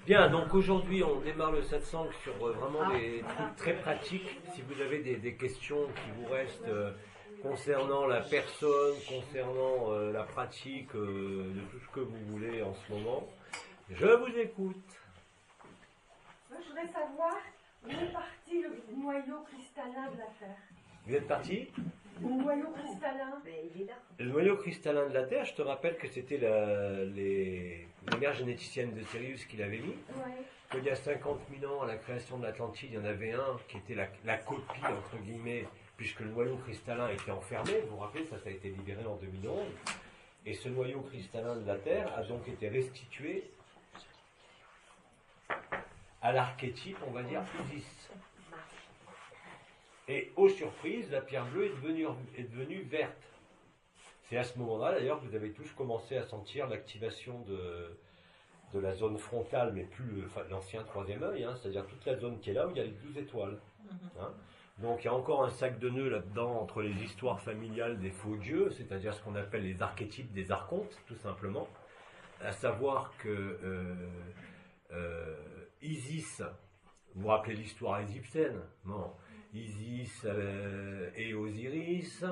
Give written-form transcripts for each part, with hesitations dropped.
Bien, donc aujourd'hui on démarre le satsang sur vraiment des trucs très pratiques. Si vous avez des questions qui vous restent concernant la personne, concernant la pratique de tout ce que vous voulez en ce moment, je vous écoute. Moi, je voudrais savoir où est parti le noyau cristallin de la Terre. Vous êtes parti? Le noyau cristallin. Il est là. Le noyau cristallin de la Terre, je te rappelle que c'était les mères généticiennes de Sirius qui l'avaient mis. Ouais. Qu'il y a 50 000 ans, à la création de l'Atlantide, il y en avait un qui était la copie, entre guillemets, puisque le noyau cristallin était enfermé. Vous vous rappelez, ça a été libéré en 2011. Et ce noyau cristallin de la Terre a donc été restitué à l'archétype, on va dire, Isis. Et aux surprises, la pierre bleue est devenue verte. C'est à ce moment-là, d'ailleurs, que vous avez tous commencé à sentir l'activation de la zone frontale, mais plus l'ancien troisième œil, hein, c'est-à-dire toute la zone qui est là où il y a les 12 étoiles. Hein. Donc il y a encore un sac de nœuds là-dedans entre les histoires familiales des faux dieux, c'est-à-dire ce qu'on appelle les archétypes des archontes, tout simplement. À savoir que Isis, vous vous rappelez l'histoire égyptienne? Non. Isis et Osiris,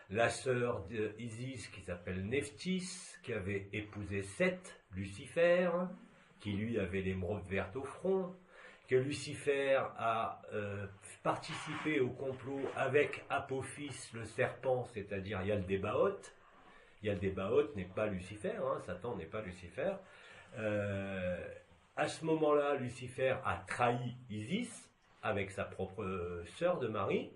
la sœur d'Isis qui s'appelle Nephthys, qui avait épousé Seth, Lucifer, qui lui avait l'émeraude verte au front, que Lucifer a participé au complot avec Apophis le serpent, c'est-à-dire Yaldabaoth. Yaldabaoth n'est pas Lucifer, hein, Satan n'est pas Lucifer. À ce moment-là, Lucifer a trahi Isis avec sa propre sœur de Marie,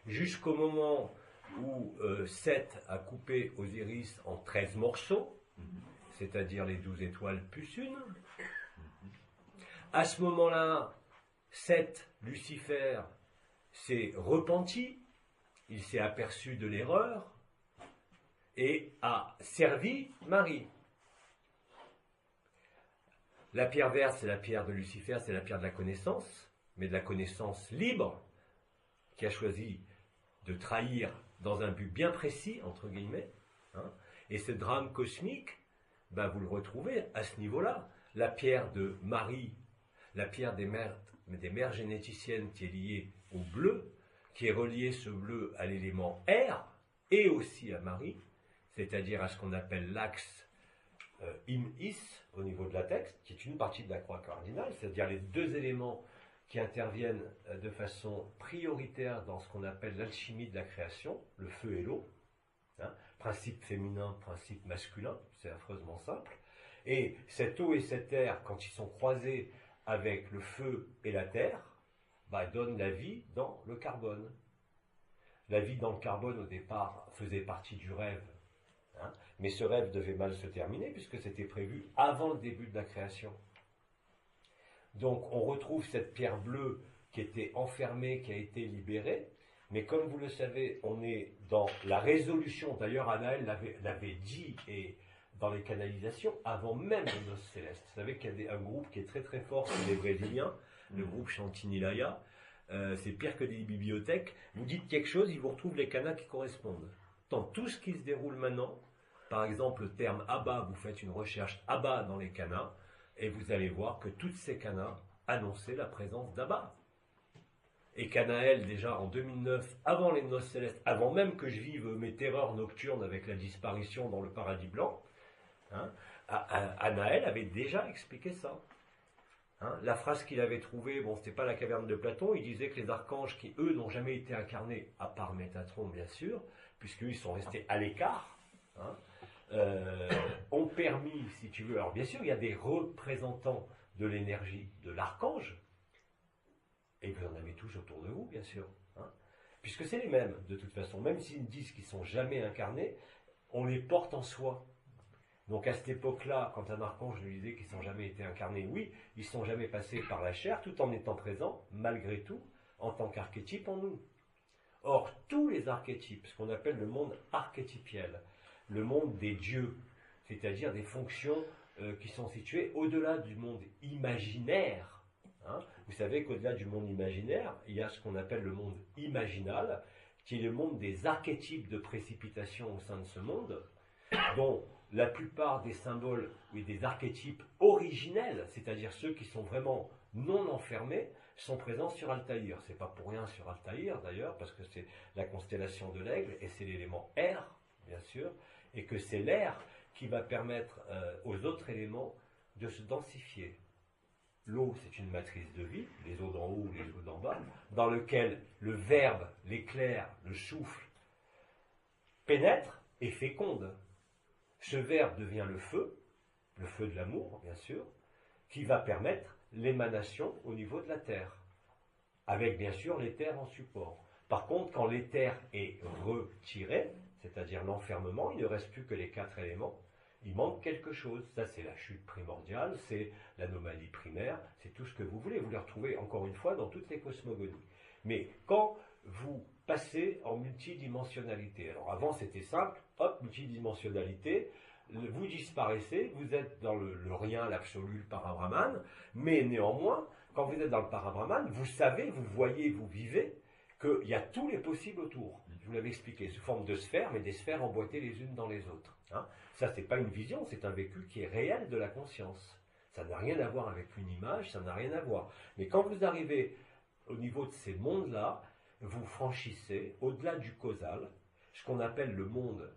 jusqu'au moment où Seth a coupé Osiris en 13 morceaux, c'est-à-dire les 12 étoiles plus une. À ce moment-là, Seth, Lucifer, s'est repenti, il s'est aperçu de l'erreur et a servi Marie. La pierre verte, c'est la pierre de Lucifer, c'est la pierre de la connaissance, mais de la connaissance libre, qui a choisi de trahir dans un but bien précis, entre guillemets. Hein. Et ce drame cosmique, ben vous le retrouvez à ce niveau-là. La pierre de Marie, la pierre des mères généticiennes qui est liée au bleu, qui est relié ce bleu à l'élément air, et aussi à Marie, c'est-à-dire à ce qu'on appelle l'axe Im-Is au niveau de la texte, qui est une partie de la croix cardinale, c'est-à-dire les deux éléments qui interviennent de façon prioritaire dans ce qu'on appelle l'alchimie de la création, le feu et l'eau, hein, principe féminin, principe masculin, c'est affreusement simple. Et cette eau et cet air, quand ils sont croisés avec le feu et la terre, bah, donnent la vie dans le carbone. La vie dans le carbone, au départ, faisait partie du rêve, hein, mais ce rêve devait mal se terminer, puisque c'était prévu avant le début de la création. Donc on retrouve cette pierre bleue qui était enfermée, qui a été libérée, mais comme vous le savez, on est dans la résolution, d'ailleurs Anaël l'avait dit et dans les canalisations, avant même les noces célestes. Vous savez qu'il y a un groupe qui est très très fort, c'est les Brésiliens, le groupe Chantinilaya, c'est pire que des bibliothèques. Vous dites quelque chose, ils vous retrouvent les canas qui correspondent. Dans tout ce qui se déroule maintenant, par exemple le terme Abba, vous faites une recherche Abba dans les canas, et vous allez voir que toutes ces canas annonçaient la présence d'Abba. Et qu'Anaël, déjà en 2009, avant les noces célestes, avant même que je vive mes terreurs nocturnes avec la disparition dans le paradis blanc, hein, Anaël avait déjà expliqué ça. Hein, la phrase qu'il avait trouvée, bon, c'était pas la caverne de Platon, il disait que les archanges qui, eux, n'ont jamais été incarnés, à part Métatron, bien sûr, puisqu'eux, ils sont restés à l'écart, hein, ont permis, si tu veux, alors bien sûr il y a des représentants de l'énergie de l'archange, et vous en avez tous autour de vous, bien sûr, hein, puisque c'est les mêmes, de toute façon, même s'ils disent qu'ils ne sont jamais incarnés, on les porte en soi. Donc à cette époque-là, quand un archange lui disait qu'ils n'ont jamais été incarnés, oui, ils ne sont jamais passés par la chair, tout en étant présents, malgré tout, en tant qu'archétype en nous. Or, tous les archétypes, ce qu'on appelle le monde archétypiel, le monde des dieux, c'est-à-dire des fonctions qui sont situées au-delà du monde imaginaire. Hein. Vous savez qu'au-delà du monde imaginaire, il y a ce qu'on appelle le monde imaginal, qui est le monde des archétypes de précipitation au sein de ce monde, dont la plupart des symboles et des archétypes originels, c'est-à-dire ceux qui sont vraiment non enfermés, sont présents sur Altaïr. C'est pas pour rien sur Altaïr d'ailleurs, parce que c'est la constellation de l'aigle et c'est l'élément air, bien sûr, et que c'est l'air qui va permettre aux autres éléments de se densifier. L'eau, c'est une matrice de vie, les eaux d'en haut ou les eaux d'en bas, dans lequel le verbe, l'éclair, le souffle pénètre et féconde. Ce verbe devient le feu de l'amour, bien sûr, qui va permettre l'émanation au niveau de la terre, avec bien sûr l'éther en support. Par contre, quand l'éther est retiré, c'est-à-dire l'enfermement, il ne reste plus que les 4 éléments, il manque quelque chose. Ça, c'est la chute primordiale, c'est l'anomalie primaire, c'est tout ce que vous voulez. Vous le retrouvez encore une fois dans toutes les cosmogonies. Mais quand vous passez en multidimensionnalité, alors avant c'était simple, hop, multidimensionnalité, vous disparaissez, vous êtes dans le rien, l'absolu, le parabrahman, mais néanmoins, quand vous êtes dans le parabrahman, vous savez, vous voyez, vous vivez qu'il y a tous les possibles autour. Je vous l'avais expliqué, sous forme de sphères, mais des sphères emboîtées les unes dans les autres. Hein. Ça, c'est pas une vision, c'est un vécu qui est réel de la conscience. Ça n'a rien à voir avec une image, ça n'a rien à voir. Mais quand vous arrivez au niveau de ces mondes-là, vous franchissez au-delà du causal, ce qu'on appelle le monde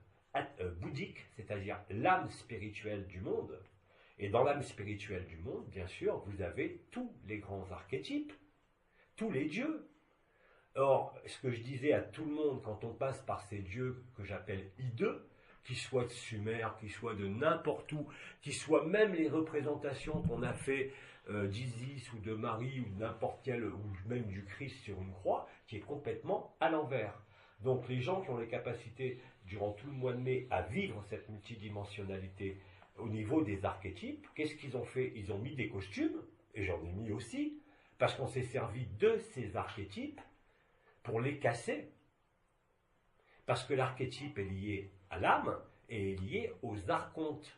bouddhique, c'est-à-dire l'âme spirituelle du monde. Et dans l'âme spirituelle du monde, bien sûr, vous avez tous les grands archétypes, tous les dieux. Or, ce que je disais à tout le monde quand on passe par ces dieux que j'appelle hideux, qu'ils soient de Sumer, qu'ils soient de n'importe où, qu'ils soient même les représentations qu'on a fait d'Isis ou de Marie ou de n'importe quel, ou même du Christ sur une croix, qui est complètement à l'envers. Donc les gens qui ont les capacités durant tout le mois de mai à vivre cette multidimensionnalité au niveau des archétypes, qu'est-ce qu'ils ont fait? Ils ont mis des costumes, et j'en ai mis aussi, parce qu'on s'est servi de ces archétypes pour les casser. Parce que l'archétype est lié à l'âme et est lié aux archontes.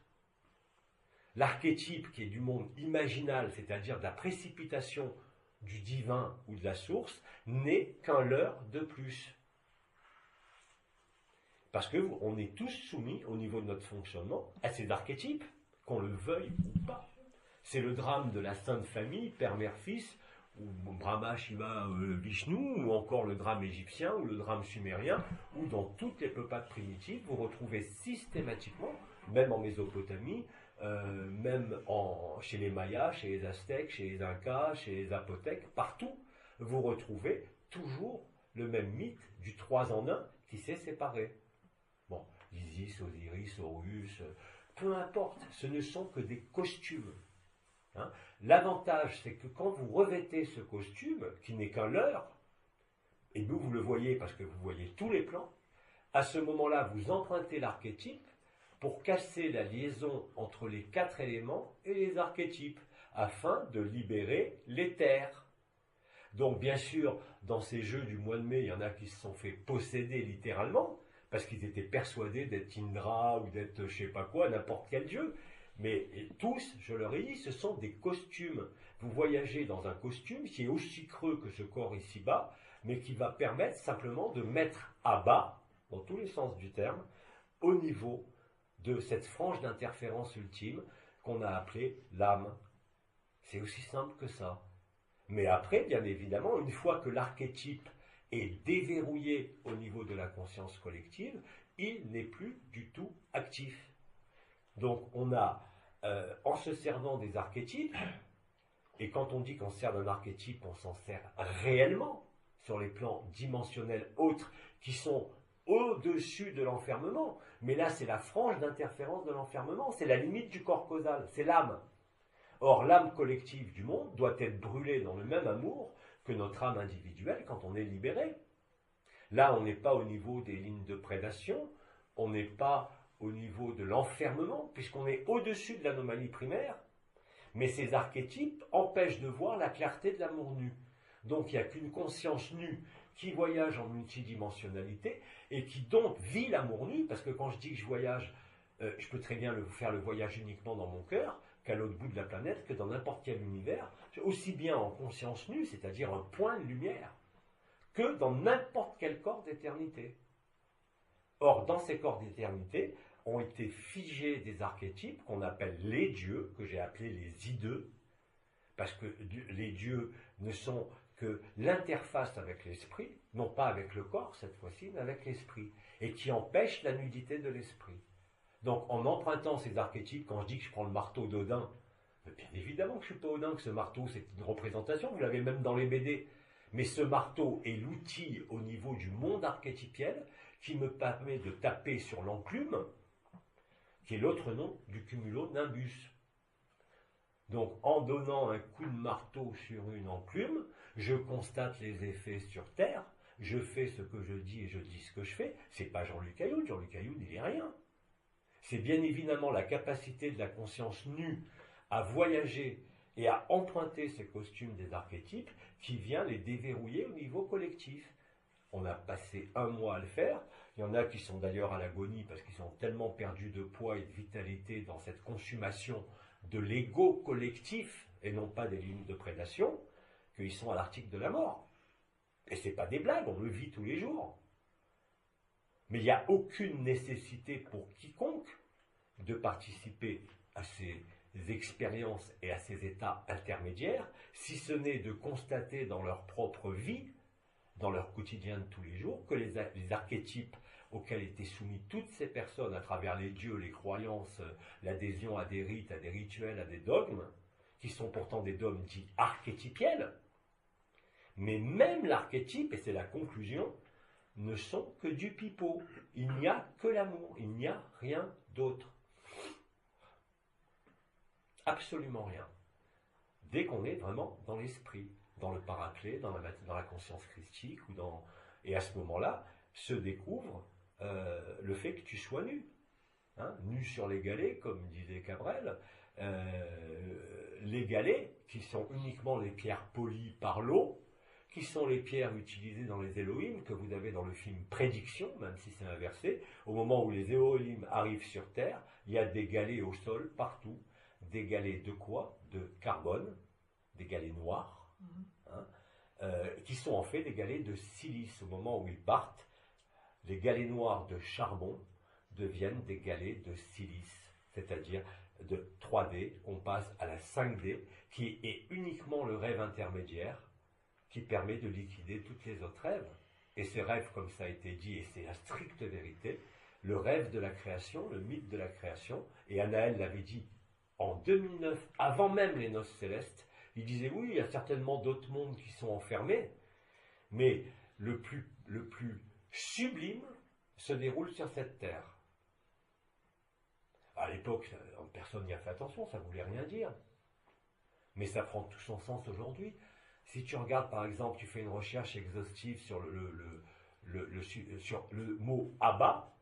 L'archétype qui est du monde imaginal, c'est-à-dire de la précipitation du divin ou de la source, n'est qu'un leurre de plus. Parce qu'on est tous soumis au niveau de notre fonctionnement à ces archétypes, qu'on le veuille ou pas. C'est le drame de la Sainte Famille, Père, Mère, Fils, ou Brahma, Shiva, Vishnu, ou encore le drame égyptien, ou le drame sumérien, ou dans toutes les peuplades primitives, vous retrouvez systématiquement, même en Mésopotamie, même chez les Mayas, chez les Aztèques, chez les Incas, chez les Zapotèques, partout, vous retrouvez toujours le même mythe du 3 en 1 qui s'est séparé. Bon, Isis, Osiris, Horus, peu importe, ce ne sont que des costumes. Hein. L'avantage, c'est que quand vous revêtez ce costume, qui n'est qu'un leurre, et nous vous le voyez parce que vous voyez tous les plans, à ce moment-là, vous empruntez l'archétype pour casser la liaison entre les 4 éléments et les archétypes, afin de libérer l'éther. Donc bien sûr, dans ces jeux du mois de mai, il y en a qui se sont fait posséder littéralement, parce qu'ils étaient persuadés d'être Indra ou d'être je sais pas quoi, n'importe quel dieu. Mais tous, je leur ai dit, ce sont des costumes. Vous voyagez dans un costume qui est aussi creux que ce corps ici-bas, mais qui va permettre simplement de mettre à bas, dans tous les sens du terme, au niveau de cette frange d'interférence ultime qu'on a appelée l'âme. C'est aussi simple que ça. Mais après, bien évidemment, une fois que l'archétype est déverrouillé au niveau de la conscience collective, il n'est plus du tout actif. Donc on a, en se servant des archétypes, et quand on dit qu'on sert d'un archétype, on s'en sert réellement sur les plans dimensionnels autres qui sont au-dessus de l'enfermement. Mais là, c'est la frange d'interférence de l'enfermement, c'est la limite du corps causal, c'est l'âme. Or, l'âme collective du monde doit être brûlée dans le même amour que notre âme individuelle quand on est libéré. Là, on n'est pas au niveau des lignes de prédation, on n'est pas au niveau de l'enfermement, puisqu'on est au-dessus de l'anomalie primaire, mais ces archétypes empêchent de voir la clarté de l'amour nu. Donc il n'y a qu'une conscience nue qui voyage en multidimensionnalité et qui donc vit l'amour nu, parce que quand je dis que je voyage, je peux très bien faire le voyage uniquement dans mon cœur, qu'à l'autre bout de la planète, que dans n'importe quel univers, aussi bien en conscience nue, c'est-à-dire un point de lumière, que dans n'importe quel corps d'éternité. Or, dans ces corps d'éternité, ont été figés des archétypes qu'on appelle les dieux, que j'ai appelés les ideux, parce que les dieux ne sont que l'interface avec l'esprit, non pas avec le corps cette fois-ci, mais avec l'esprit, et qui empêchent la nudité de l'esprit. Donc en empruntant ces archétypes, quand je dis que je prends le marteau d'Odin, bien évidemment que je ne suis pas Odin, que ce marteau c'est une représentation, vous l'avez même dans les BD, mais ce marteau est l'outil au niveau du monde archétypiel qui me permet de taper sur l'enclume, qui est l'autre nom du cumulonimbus. Donc en donnant un coup de marteau sur une enclume, je constate les effets sur Terre, je fais ce que je dis et je dis ce que je fais. C'est pas Jean-Luc Ayoun, Jean-Luc Ayoun il est rien. C'est bien évidemment la capacité de la conscience nue à voyager et à emprunter ces costumes des archétypes qui vient les déverrouiller au niveau collectif. On a passé 1 mois à le faire. Il y en a qui sont d'ailleurs à l'agonie parce qu'ils sont tellement perdus de poids et de vitalité dans cette consommation de l'ego collectif et non pas des lignes de prédation, qu'ils sont à l'article de la mort. Et ce n'est pas des blagues, on le vit tous les jours. Mais il n'y a aucune nécessité pour quiconque de participer à ces expériences et à ces états intermédiaires, si ce n'est de constater dans leur propre vie, dans leur quotidien de tous les jours, que les archétypes auxquels étaient soumis toutes ces personnes à travers les dieux, les croyances, l'adhésion à des rites, à des rituels, à des dogmes, qui sont pourtant des dogmes dits archétypiels, mais même l'archétype, et c'est la conclusion, ne sont que du pipeau. Il n'y a que l'amour, il n'y a rien d'autre. Absolument rien. Dès qu'on est vraiment dans l'esprit, dans le paraclet, dans la conscience christique, et à ce moment-là, se découvre le fait que tu sois nu. Hein, nu sur les galets, comme disait Cabrel. Les galets, qui sont uniquement les pierres polies par l'eau, qui sont les pierres utilisées dans les Elohim, que vous avez dans le film Prédiction, même si c'est inversé. Au moment où les Elohim arrivent sur Terre, il y a des galets au sol partout. Des galets de quoi? De carbone, des galets noirs, hein, qui sont en fait des galets de silice. Au moment où ils partent, les galets noirs de charbon deviennent des galets de silice, c'est-à-dire de 3D, on passe à la 5D, qui est uniquement le rêve intermédiaire, qui permet de liquider toutes les autres rêves. Et ces rêves, comme ça a été dit, et c'est la stricte vérité, le rêve de la création, le mythe de la création, et Anaël l'avait dit en 2009, avant même les noces célestes, il disait oui, il y a certainement d'autres mondes qui sont enfermés, mais le plus sublime se déroule sur cette terre. À l'époque, personne n'y a fait attention, ça ne voulait rien dire. Mais ça prend tout son sens aujourd'hui. Si tu regardes par exemple, tu fais une recherche exhaustive sur le mot Abba,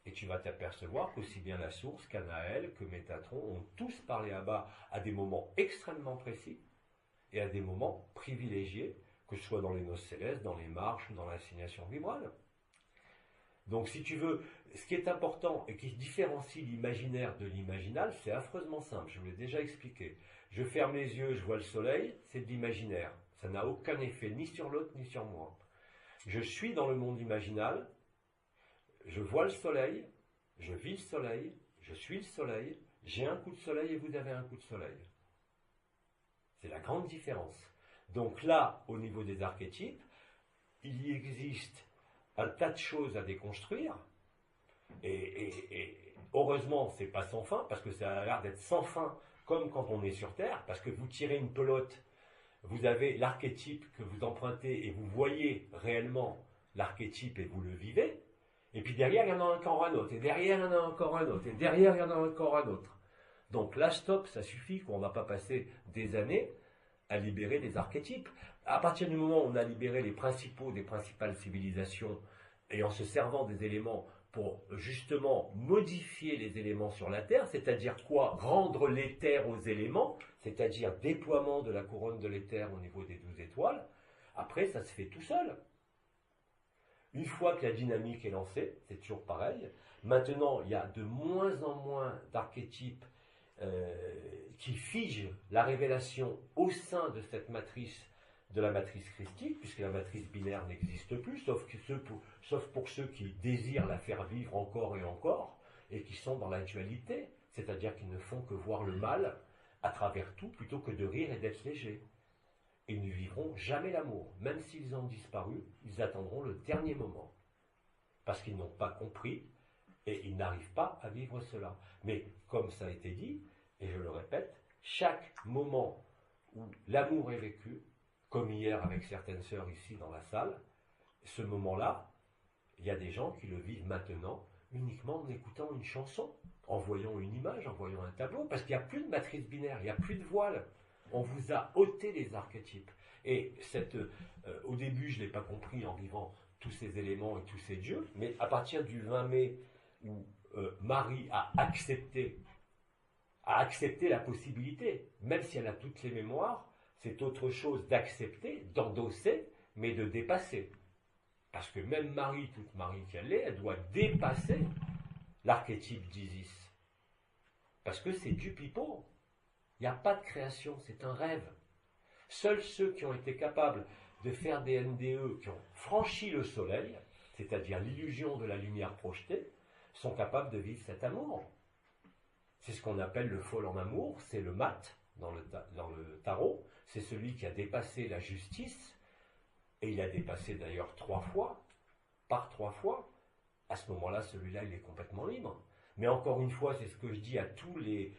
et tu vas t'apercevoir qu'aussi bien la source qu'Anaël, que Métatron ont tous parlé Abba à des moments extrêmement précis et à des moments privilégiés, que ce soit dans les noces célestes, dans les marches ou dans l'assignation vibrale. Donc si tu veux, ce qui est important et qui différencie l'imaginaire de l'imaginal, c'est affreusement simple, je vous l'ai déjà expliqué. Je ferme les yeux, je vois le soleil, c'est de l'imaginaire. Ça n'a aucun effet ni sur l'autre ni sur moi. Je suis dans le monde imaginal, je vois le soleil, je vis le soleil, je suis le soleil, j'ai un coup de soleil et vous avez un coup de soleil. C'est la grande différence. Donc là, au niveau des archétypes, il y existe un tas de choses à déconstruire, et heureusement, c'est pas sans fin, parce que ça a l'air d'être sans fin, comme quand on est sur Terre, parce que vous tirez une pelote, vous avez l'archétype que vous empruntez, et vous voyez réellement l'archétype et vous le vivez, et puis derrière, il y en a encore un autre, et derrière, il y en a encore un autre, et derrière, il y en a encore un autre. Donc là, stop, ça suffit, qu'on ne va pas passer des années à libérer les archétypes. À partir du moment où on a libéré les principaux des principales civilisations, et en se servant des éléments pour justement modifier les éléments sur la Terre, c'est-à-dire quoi? Rendre l'éther aux éléments, c'est-à-dire déploiement de la couronne de l'éther au niveau des 12 étoiles, après, ça se fait tout seul. Une fois que la dynamique est lancée, c'est toujours pareil. Maintenant, il y a de moins en moins d'archétypes qui figent la révélation au sein de cette matrice, de la matrice christique, puisque la matrice binaire n'existe plus, sauf pour ceux qui désirent la faire vivre encore et encore, et qui sont dans la dualité, c'est-à-dire qu'ils ne font que voir le mal à travers tout plutôt que de rire et d'être légers. Ils ne vivront jamais l'amour. Même s'ils ont disparu, ils attendront le dernier moment. Parce qu'ils n'ont pas compris et ils n'arrivent pas à vivre cela. Mais comme ça a été dit, et je le répète, chaque moment où l'amour est vécu, comme hier avec certaines sœurs ici dans la salle, ce moment-là, il y a des gens qui le vivent maintenant uniquement en écoutant une chanson, en voyant une image, en voyant un tableau, parce qu'il n'y a plus de matrice binaire, il n'y a plus de voile. On vous a ôté les archétypes. Et au début, je ne l'ai pas compris en vivant tous ces éléments et tous ces dieux, mais à partir du 20 mai, où Marie a accepté la possibilité, même si elle a toutes les mémoires, c'est autre chose d'accepter, d'endosser, mais de dépasser. Parce que même Marie, toute Marie qu'elle est, elle doit dépasser l'archétype d'Isis. Parce que c'est du pipeau. Il n'y a pas de création, c'est un rêve. Seuls ceux qui ont été capables de faire des NDE, qui ont franchi le soleil, c'est-à-dire l'illusion de la lumière projetée, sont capables de vivre cet amour. C'est ce qu'on appelle le fol en amour, c'est le mat dans le tarot, c'est celui qui a dépassé la justice, et il a dépassé d'ailleurs 3 fois, par 3 fois. À ce moment-là, celui-là, il est complètement libre. Mais encore une fois, c'est ce que je dis à tous les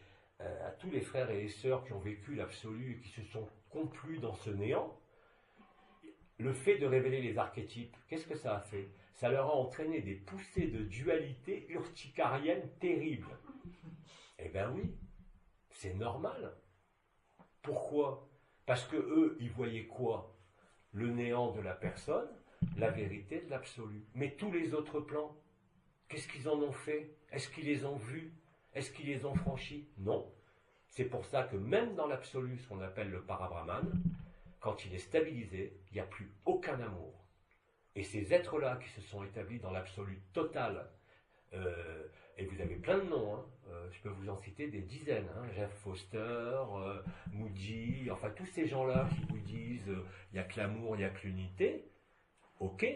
frères et les sœurs qui ont vécu l'absolu et qui se sont complus dans ce néant. Le fait de révéler les archétypes, qu'est-ce que ça a fait? Ça leur a entraîné des poussées de dualité urticarienne terribles. Eh bien oui, c'est normal. Pourquoi? Parce que eux, ils voyaient quoi? Le néant de la personne, la vérité de l'absolu. Mais tous les autres plans, qu'est-ce qu'ils en ont fait? Est-ce qu'ils les ont vus? Est-ce qu'ils les ont franchis? Non. C'est pour ça que même dans l'absolu, ce qu'on appelle le parabrahman, quand il est stabilisé, il n'y a plus aucun amour. Et ces êtres-là qui se sont établis dans l'absolu total, et vous avez plein de noms, hein, je peux vous en citer des dizaines, hein, Jeff Foster, Moody, enfin tous ces gens-là qui vous disent il n'y a que l'amour, il n'y a que l'unité, ok,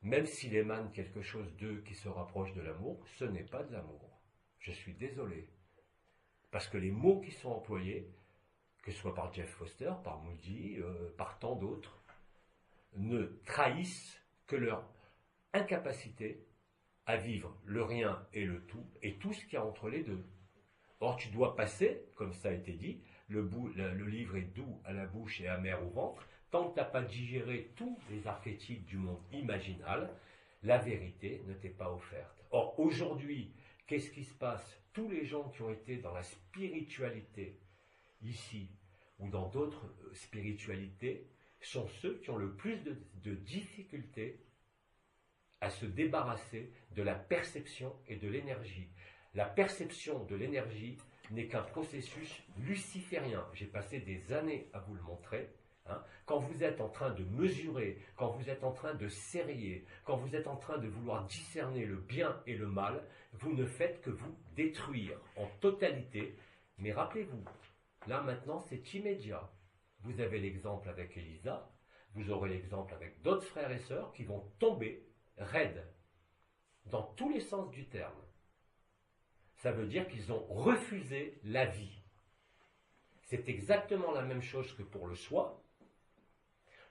même s'il émane quelque chose d'eux qui se rapproche de l'amour, ce n'est pas de l'amour. Je suis désolé. Parce que les mots qui sont employés, que ce soit par Jeff Foster, par Moody, par tant d'autres, ne trahissent que leur incapacité à vivre le rien et le tout ce qu'il y a entre les deux. Or, tu dois passer, comme ça a été dit, le livre est doux à la bouche et amer au ventre, tant que tu n'as pas digéré tous les archétypes du monde imaginal, la vérité ne t'est pas offerte. Or, aujourd'hui, qu'est-ce qui se passe? Tous les gens qui ont été dans la spiritualité, ici, ou dans d'autres spiritualités, sont ceux qui ont le plus de difficultés à se débarrasser de la perception et de l'énergie. La perception de l'énergie n'est qu'un processus luciférien. J'ai passé des années à vous le montrer. Hein. Quand vous êtes en train de mesurer, quand vous êtes en train de serrer, quand vous êtes en train de vouloir discerner le bien et le mal, vous ne faites que vous détruire en totalité. Mais rappelez-vous, là maintenant c'est immédiat. Vous avez l'exemple avec Elisa, vous aurez l'exemple avec d'autres frères et sœurs qui vont tomber raides, dans tous les sens du terme. Ça veut dire qu'ils ont refusé la vie. C'est exactement la même chose que pour le soi.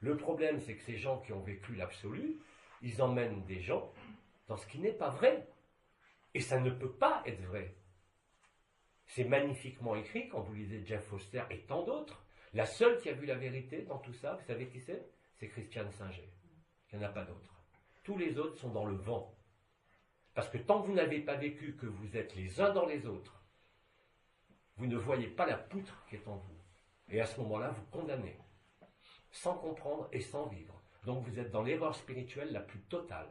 Le problème, c'est que ces gens qui ont vécu l'absolu, ils emmènent des gens dans ce qui n'est pas vrai. Et ça ne peut pas être vrai. C'est magnifiquement écrit quand vous lisez Jeff Foster et tant d'autres. La seule qui a vu la vérité dans tout ça, vous savez qui c'est? C'est Christiane Singer. Il n'y en a pas d'autre. Tous les autres sont dans le vent. Parce que tant que vous n'avez pas vécu que vous êtes les uns dans les autres, vous ne voyez pas la poutre qui est en vous. Et à ce moment-là, vous condamnez. Sans comprendre et sans vivre. Donc vous êtes dans l'erreur spirituelle la plus totale.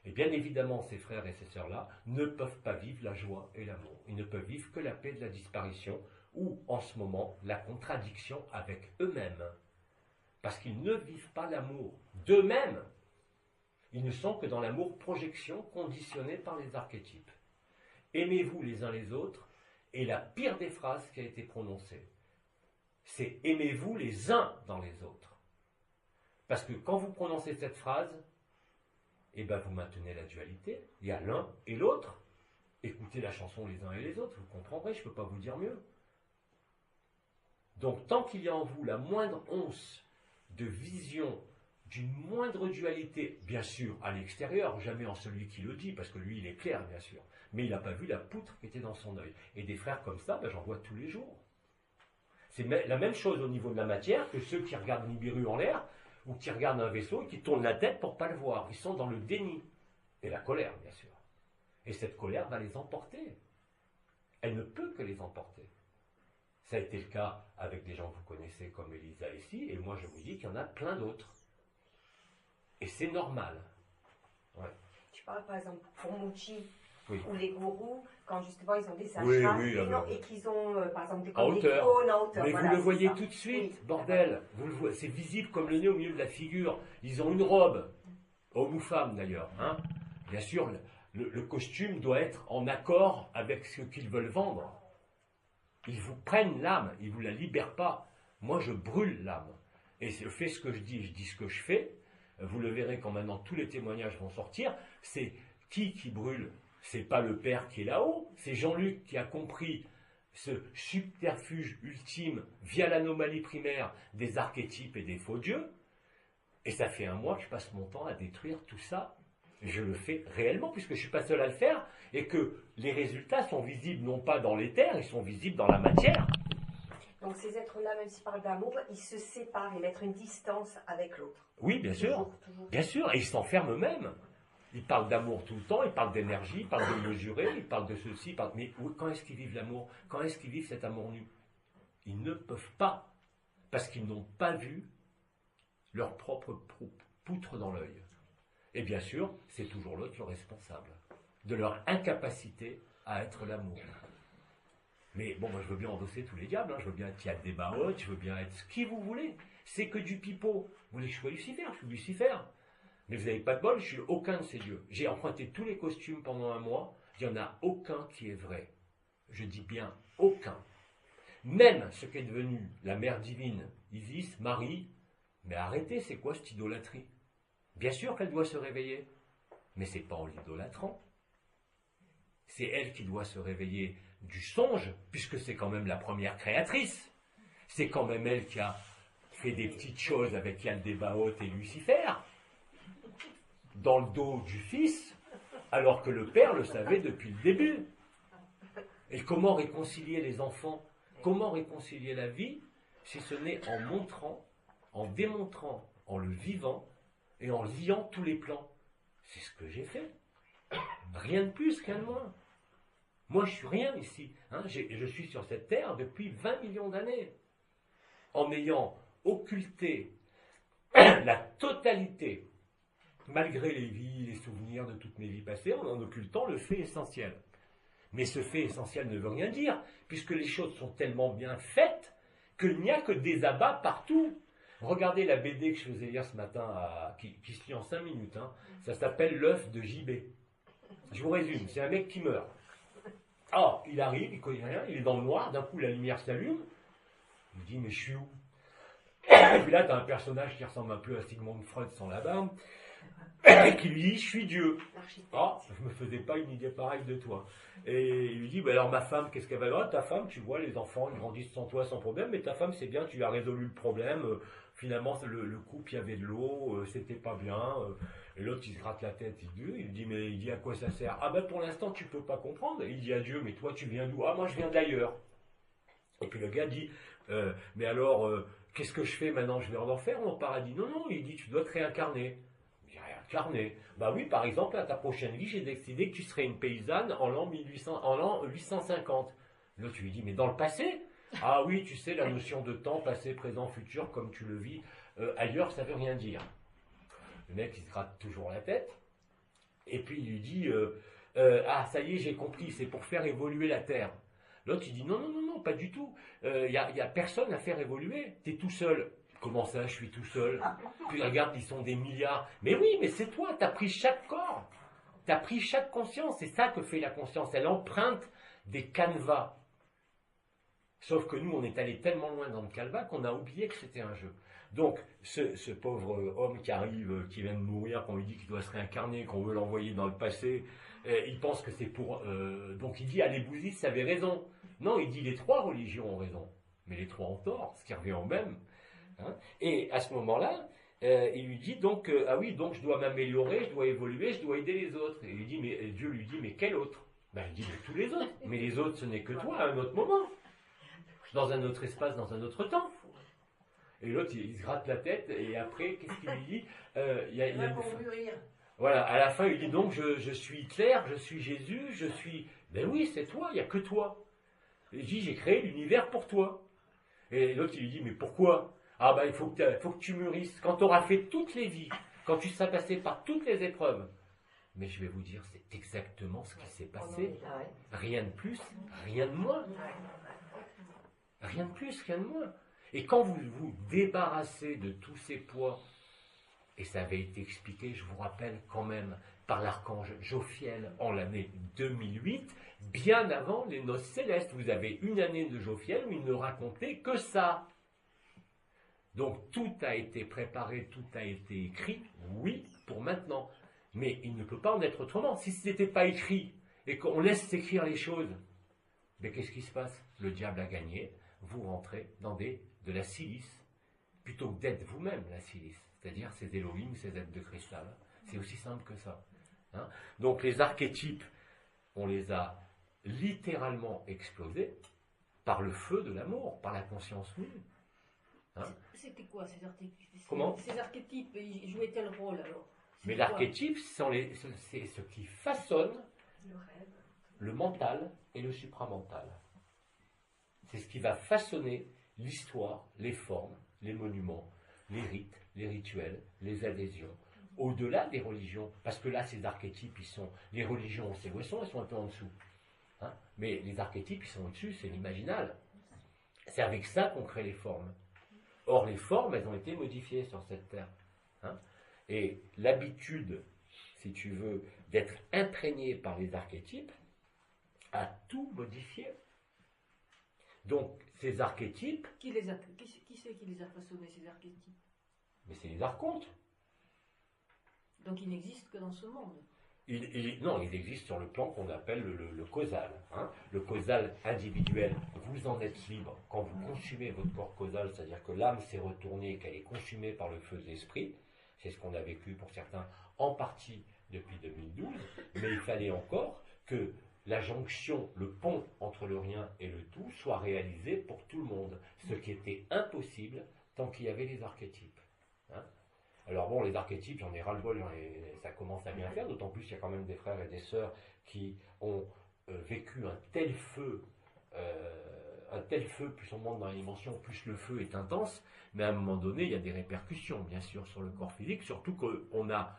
Et bien évidemment, ces frères et ces sœurs-là ne peuvent pas vivre la joie et l'amour. Ils ne peuvent vivre que la paix de la disparition ou, en ce moment, la contradiction avec eux-mêmes. Parce qu'ils ne vivent pas l'amour d'eux-mêmes. Ils ne sont que dans l'amour projection conditionné par les archétypes. Aimez-vous les uns les autres, et la pire des phrases qui a été prononcée, c'est aimez-vous les uns dans les autres. Parce que quand vous prononcez cette phrase, eh ben vous maintenez la dualité, il y a l'un et l'autre. écoutez la chanson les uns et les autres, vous comprendrez, je ne peux pas vous dire mieux. Donc tant qu'il y a en vous la moindre once de vision, d'une moindre dualité, bien sûr à l'extérieur, jamais en celui qui le dit, parce que lui il est clair bien sûr, mais il n'a pas vu la poutre qui était dans son œil. Et des frères comme ça, ben, j'en vois tous les jours. C'est la même chose au niveau de la matière que ceux qui regardent Nibiru en l'air, ou qui regardent un vaisseau et qui tournent la tête pour ne pas le voir. Ils sont dans le déni. Et la colère, bien sûr. Et cette colère va les emporter. Elle ne peut que les emporter. Ça a été le cas avec des gens que vous connaissez comme Elisa ici, et moi je vous dis qu'il y en a plein d'autres. Et c'est normal. Ouais. Tu parles par exemple pour Mochi, Oui. ou les gourous, quand justement ils ont des Oui, ashras oui, et qu'ils ont par exemple des en hauteur. cônes en hauteur. Mais voilà, vous le c'est voyez ça. tout de suite, Oui. bordel. Vous le voyez, c'est visible comme le nez au milieu de la figure. Ils ont une robe, homme ou femme d'ailleurs. Hein. Bien sûr, le costume doit être en accord avec ce qu'ils veulent vendre. Ils vous prennent l'âme, ils ne vous la libèrent pas. Moi, je brûle l'âme. Et je fais ce que je dis ce que je fais. Vous le verrez quand maintenant tous les témoignages vont sortir. C'est qui brûle? C'est pas le père qui est là-haut, c'est Jean-Luc qui a compris ce subterfuge ultime via l'anomalie primaire des archétypes et des faux dieux. Et ça fait un mois que je passe mon temps à détruire tout ça. Je le fais réellement puisque je ne suis pas seul à le faire et que les résultats sont visibles non pas dans l'éther, ils sont visibles dans la matière. Donc ces êtres-là, même s'ils parlent d'amour, ils se séparent, ils mettent une distance avec l'autre. Oui, bien sûr. Toujours. Bien sûr, et ils s'enferment eux-mêmes. Ils parlent d'amour tout le temps, ils parlent d'énergie, ils parlent de mesurer, ils parlent de ceci, mais quand est-ce qu'ils vivent l'amour? Quand est-ce qu'ils vivent cet amour nu? Ils ne peuvent pas, parce qu'ils n'ont pas vu leur propre poutre dans l'œil. Et bien sûr, c'est toujours l'autre le responsable de leur incapacité à être l'amour. Mais bon, moi je veux bien endosser tous les diables, hein. Je veux bien être Thiat des Baotes, je veux bien être ce qui vous voulez. C'est que du pipeau. Vous voulez que je sois Lucifer? Je suis Lucifer. Mais vous n'avez pas de bol, je suis aucun de ces dieux. J'ai emprunté tous les costumes pendant un mois, il n'y en a aucun qui est vrai. Je dis bien aucun. Même ce qui est devenu la mère divine, Isis, Marie, mais arrêtez, c'est quoi cette idolâtrie? Bien sûr qu'elle doit se réveiller, mais c'est pas en l'idolâtrant. C'est elle qui doit se réveiller du songe, puisque c'est quand même la première créatrice. C'est quand même elle qui a fait des petites choses avec Yaldébaoth et Lucifer, dans le dos du fils, alors que le père le savait depuis le début. Et comment réconcilier les enfants? Comment réconcilier la vie, si ce n'est en montrant, en démontrant, en le vivant, et en liant tous les plans? C'est ce que j'ai fait. Rien de plus, rien de moins. Moi, je suis rien ici. Hein. Je suis sur cette terre depuis 20 millions d'années. En ayant occulté la totalité, malgré les vies, les souvenirs de toutes mes vies passées, en occultant le fait essentiel. Mais ce fait essentiel ne veut rien dire, puisque les choses sont tellement bien faites qu'il n'y a que des abats partout. Regardez la BD que je faisais lire ce matin, qui se lit en 5 minutes. Hein. Ça s'appelle L'œuf de JB. Je vous résume, c'est un mec qui meurt. Ah, il arrive, il ne connaît rien, il est dans le noir, d'un coup la lumière s'allume. Il dit, mais je suis où? Et puis là, tu as un personnage qui ressemble un peu à Sigmund Freud sans la barbe, et qui lui dit, je suis Dieu. Ah, je ne me faisais pas une idée pareille de toi. Et il lui dit, bah alors ma femme, qu'est-ce qu'elle va faire? Ta femme, tu vois, les enfants, ils grandissent sans toi, sans problème, mais ta femme, c'est bien, tu as résolu le problème. Finalement, le couple, il y avait de l'eau, c'était pas bien. Et l'autre, il se gratte la tête, il dit, mais il dit, à quoi ça sert? Ah ben pour l'instant, tu peux pas comprendre. Et il dit à Dieu, mais toi, tu viens d'où? Ah, moi, je viens d'ailleurs. Et puis le gars dit, mais alors, qu'est-ce que je fais maintenant? Je vais en enfer ou en paradis? Non, non, il dit, tu dois te réincarner. Il dit, réincarner? Bah oui, par exemple, à ta prochaine vie, j'ai décidé que tu serais une paysanne en l'an 850. L'autre, tu lui dis, mais dans le passé? Ah oui, tu sais, la notion de temps, passé, présent, futur, comme tu le vis, ailleurs, ça veut rien dire. Le mec, il se gratte toujours la tête. Et puis, il lui dit, ah, ça y est, j'ai compris, c'est pour faire évoluer la Terre. L'autre, il dit, non, non, non, non, pas du tout. Il n'y a personne à faire évoluer. Tu es tout seul. Comment ça, je suis tout seul? Puis regarde, ils sont des milliards. Mais oui, mais c'est toi, tu as pris chaque corps. Tu as pris chaque conscience. C'est ça que fait la conscience. Elle emprunte des canevas. Sauf que nous, on est allé tellement loin dans le canevas qu'on a oublié que c'était un jeu. Donc, ce pauvre homme qui arrive, qui vient de mourir, qu'on lui dit qu'il doit se réincarner, qu'on veut l'envoyer dans le passé, Il pense que c'est pour... donc il dit, ah, les bouddhistes avaient raison. Non, il dit, les trois religions ont raison. Mais les trois ont tort, ce qui revient au même. Hein. Et à ce moment-là, il lui dit donc, ah oui, donc je dois m'améliorer, je dois évoluer, je dois aider les autres. Et Dieu lui dit, mais quel autre? Ben, il dit, mais tous les autres. Mais les autres, ce n'est que toi, à un autre moment. Dans un autre espace, dans un autre temps. Et l'autre, il se gratte la tête, et après, qu'est-ce qu'il lui dit? Voilà, à la fin, il dit donc, je suis Hitler, je suis Jésus, je suis... Ben oui, c'est toi, il n'y a que toi. Et il dit, j'ai créé l'univers pour toi. Et l'autre, il lui dit, mais pourquoi? Ah ben, il faut que tu mûrisses. Quand tu auras fait toutes les vies, quand tu seras passé par toutes les épreuves, mais je vais vous dire, c'est exactement ce qui s'est passé. Rien de plus, rien de moins. Rien de plus, rien de moins. Et quand vous vous débarrassez de tous ces poids, et ça avait été expliqué, je vous rappelle quand même, par l'archange Jophiel en l'année 2008, bien avant les noces célestes. Vous avez une année de Jophiel où il ne racontait que ça. Donc tout a été préparé, tout a été écrit, oui, pour maintenant. Mais il ne peut pas en être autrement. Si ce n'était pas écrit et qu'on laisse s'écrire les choses, mais qu'est-ce qui se passe? Le diable a gagné, vous rentrez dans de la silice, plutôt que d'être vous-même la silice, c'est-à-dire ces Elohim, ces êtres de cristal. C'est aussi simple que ça. Hein. Donc les archétypes, on les a littéralement explosés par le feu de l'amour, par la conscience nue. Hein. C'était quoi ces archétypes? Comment? Ces archétypes, ils jouaient quel rôle alors? Mais l'archétype, c'est ce qui façonne le mental et le supramental. C'est ce qui va façonner l'histoire, les formes, les monuments, les rites, les rituels, les adhésions, au-delà des religions. Parce que là, ces archétypes, les religions, c'est où elles sont un peu en dessous. Hein. Mais les archétypes, ils sont au-dessus, c'est l'imaginal. C'est avec ça qu'on crée les formes. Or, les formes, elles ont été modifiées sur cette terre. Hein. Et l'habitude, si tu veux, d'être imprégné par les archétypes, a tout modifié. Donc, ces archétypes... Qui c'est qui les a façonnés, ces archétypes? Mais c'est les archontes. Donc, ils n'existent que dans ce monde. Non, ils existent sur le plan qu'on appelle le causal. Hein. Le causal individuel, vous en êtes libre. Quand vous consumez votre corps causal, c'est-à-dire que l'âme s'est retournée, qu'elle est consumée par le feu de l'esprit, c'est ce qu'on a vécu pour certains en partie depuis 2012, mais il fallait encore que la jonction, le pont entre le rien et le tout, soit réalisé pour tout le monde, ce qui était impossible tant qu'il y avait les archétypes. Hein. Alors bon, les archétypes, j'en ai ras-le-bol, ça commence à bien faire, d'autant plus qu'il y a quand même des frères et des sœurs qui ont vécu un tel feu, plus on monte dans la dimension, plus le feu est intense, mais à un moment donné, il y a des répercussions, bien sûr, sur le corps physique, surtout qu'on a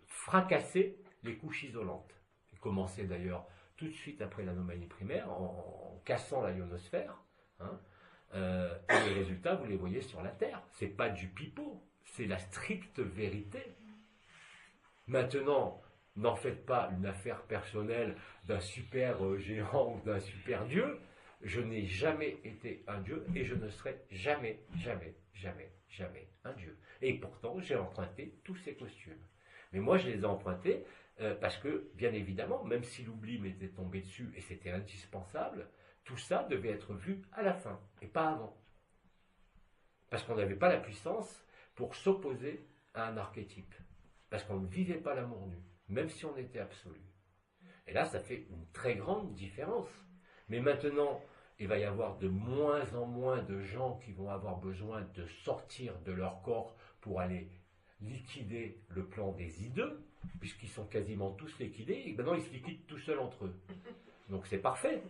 fracassé les couches isolantes. J'ai commencé d'ailleurs tout de suite après l'anomalie primaire, en cassant la ionosphère, hein. Et les résultats, vous les voyez sur la Terre. C'est pas du pipeau, c'est la stricte vérité. Maintenant, n'en faites pas une affaire personnelle d'un super géant ou d'un super dieu. Je n'ai jamais été un dieu et je ne serai jamais, jamais, jamais, jamais un dieu. Et pourtant, j'ai emprunté tous ces costumes. Mais moi, je les ai empruntés parce que, bien évidemment, même si l'oubli m'était tombé dessus et c'était indispensable, tout ça devait être vu à la fin, et pas avant. Parce qu'on n'avait pas la puissance pour s'opposer à un archétype. Parce qu'on ne vivait pas l'amour nu, même si on était absolu. Et là, ça fait une très grande différence. Mais maintenant, il va y avoir de moins en moins de gens qui vont avoir besoin de sortir de leur corps pour aller liquider le plan des hideux, puisqu'ils sont quasiment tous liquidés, et maintenant ils se liquident tout seuls entre eux. Donc c'est parfait.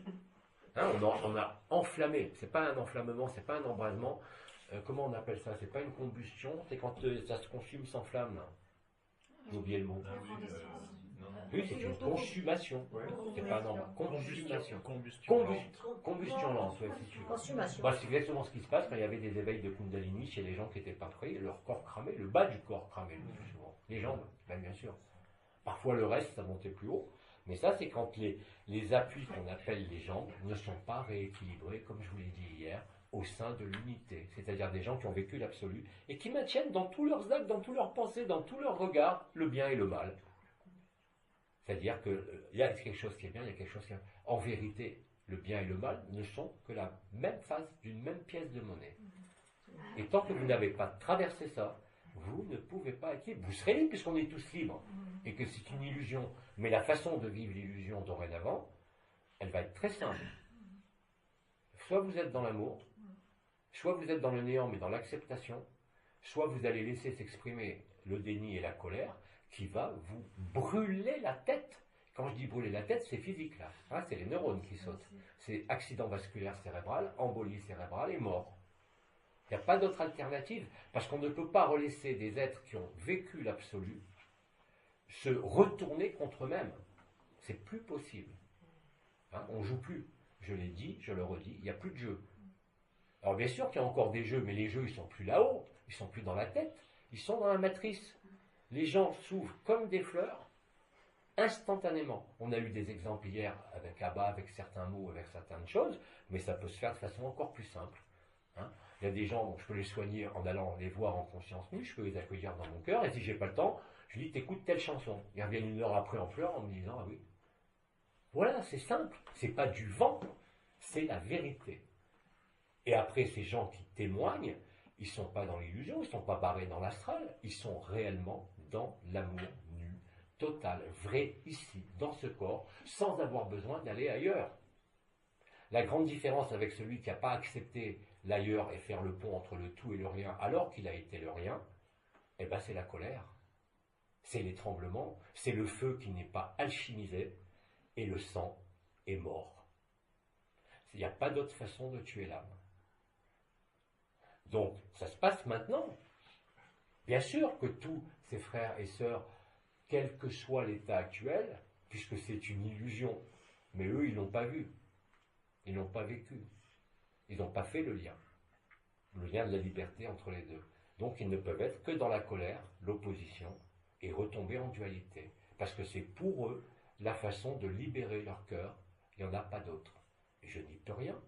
Hein, on a enflammé, c'est pas un enflammement, c'est pas un embrasement, comment on appelle ça? C'est pas une combustion, c'est quand ça se consume sans flamme. J'ai oublié le mot. Oui, c'est une consumation. C'est pas un embrasement. Combustion lente, ouais, si tu veux. Consommation. Bah, c'est exactement ce qui se passe quand il y avait des éveils de Kundalini chez les gens qui n'étaient pas prêts, leur corps cramait, le bas du corps cramait le plus souvent. Les jambes, ben, bien sûr. Parfois le reste, ça montait plus haut. Mais ça, c'est quand les appuis qu'on appelle les jambes ne sont pas rééquilibrés, comme je vous l'ai dit hier, au sein de l'unité. C'est-à-dire des gens qui ont vécu l'absolu et qui maintiennent dans tous leurs actes, dans tous leurs pensées, dans tous leurs regards, le bien et le mal. C'est-à-dire qu'il y a quelque chose qui est bien, il y a quelque chose qui est... En vérité, le bien et le mal ne sont que la même face d'une même pièce de monnaie. Et tant que vous n'avez pas traversé ça, vous ne pouvez pas être libre. Vous serez libre puisqu'on est tous libres. Et que c'est une illusion. Mais la façon de vivre l'illusion dorénavant, elle va être très simple. Soit vous êtes dans l'amour, soit vous êtes dans le néant mais dans l'acceptation, soit vous allez laisser s'exprimer le déni et la colère qui va vous brûler la tête. Quand je dis brûler la tête, c'est physique là. Hein, c'est les neurones qui sautent. C'est accident vasculaire cérébral, embolie cérébrale et mort. Il n'y a pas d'autre alternative, parce qu'on ne peut pas relaisser des êtres qui ont vécu l'absolu se retourner contre eux-mêmes. C'est plus possible. Hein, on ne joue plus. Je l'ai dit, je le redis, il n'y a plus de jeu. Alors bien sûr qu'il y a encore des jeux, mais les jeux, ils ne sont plus là-haut, ils ne sont plus dans la tête, ils sont dans la matrice. Les gens s'ouvrent comme des fleurs, instantanément. On a eu des exemples hier avec Abba, avec certains mots, avec certaines choses, mais ça peut se faire de façon encore plus simple. Hein, il y a des gens, bon, je peux les soigner en allant les voir en conscience nue, je peux les accueillir dans mon cœur, et si j'ai pas le temps, je dis t'écoutes telle chanson. Ils reviennent une heure après en pleurs en me disant ah oui. Voilà, c'est simple, c'est pas du vent, c'est la vérité. Et après, ces gens qui témoignent, ils sont pas dans l'illusion, ils sont pas barrés dans l'astral, ils sont réellement dans l'amour nu, total, vrai, ici, dans ce corps, sans avoir besoin d'aller ailleurs. La grande différence avec celui qui n'a pas accepté l'ailleurs et faire le pont entre le tout et le rien, alors qu'il a été le rien, eh ben c'est la colère, c'est l'étranglement, c'est le feu qui n'est pas alchimisé, et le sang est mort. Il n'y a pas d'autre façon de tuer l'âme. Donc, ça se passe maintenant. Bien sûr que tous ces frères et sœurs, quel que soit l'état actuel, puisque c'est une illusion, mais eux, ils ne l'ont pas vu. Ils n'ont pas vécu. Ils n'ont pas fait le lien de la liberté entre les deux. Donc ils ne peuvent être que dans la colère, l'opposition, et retomber en dualité. Parce que c'est pour eux la façon de libérer leur cœur. Il n'y en a pas d'autre. Et je n'y peux rien.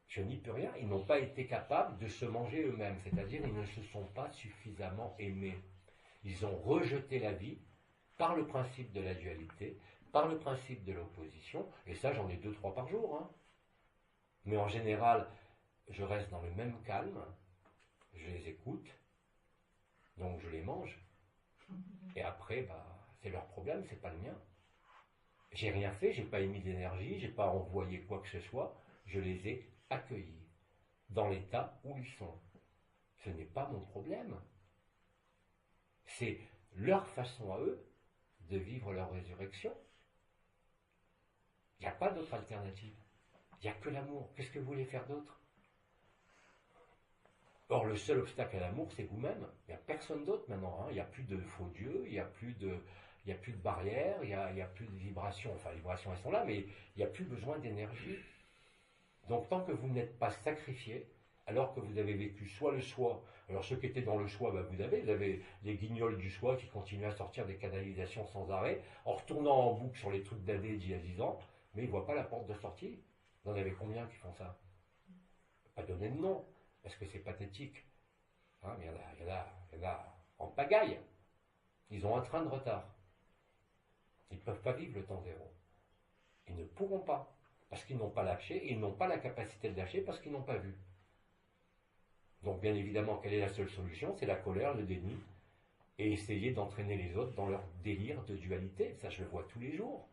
Je n'y peux rien. Ils n'ont pas été capables de se manger eux-mêmes. C'est-à-dire ils ne se sont pas suffisamment aimés. Ils ont rejeté la vie par le principe de la dualité, par le principe de l'opposition, et ça j'en ai 2-3 par jour. Hein. Mais en général, je reste dans le même calme, je les écoute, donc je les mange, et après, c'est leur problème, c'est pas le mien. J'ai rien fait, j'ai pas émis d'énergie, j'ai pas envoyé quoi que ce soit, je les ai accueillis dans l'état où ils sont. Ce n'est pas mon problème. C'est leur façon à eux de vivre leur résurrection. Il n'y a pas d'autre alternative. Il n'y a que l'amour. Qu'est-ce que vous voulez faire d'autre? Or, le seul obstacle à l'amour, c'est vous-même. Il n'y a personne d'autre maintenant. Hein. Il n'y a plus de faux dieux, il n'y a plus de barrières, il n'y a plus de vibrations. Enfin, les vibrations, elles sont là, mais il n'y a plus besoin d'énergie. Donc, tant que vous n'êtes pas sacrifié, alors que vous avez vécu soit le soi, alors ceux qui étaient dans le soi, vous avez les guignols du soi qui continuent à sortir des canalisations sans arrêt, en retournant en boucle sur les trucs d'AD d'il y a 10 ans, mais ils ne voient pas la porte de sortie. Vous en avez combien qui font ça? Pas donner de nom, parce que c'est pathétique. Hein, mais il y en a en pagaille. Ils ont un train de retard. Ils ne peuvent pas vivre le temps zéro. Ils ne pourront pas, parce qu'ils n'ont pas lâché, et ils n'ont pas la capacité de lâcher parce qu'ils n'ont pas vu. Donc bien évidemment, quelle est la seule solution? C'est la colère, le déni, et essayer d'entraîner les autres dans leur délire de dualité. Ça, je le vois tous les jours.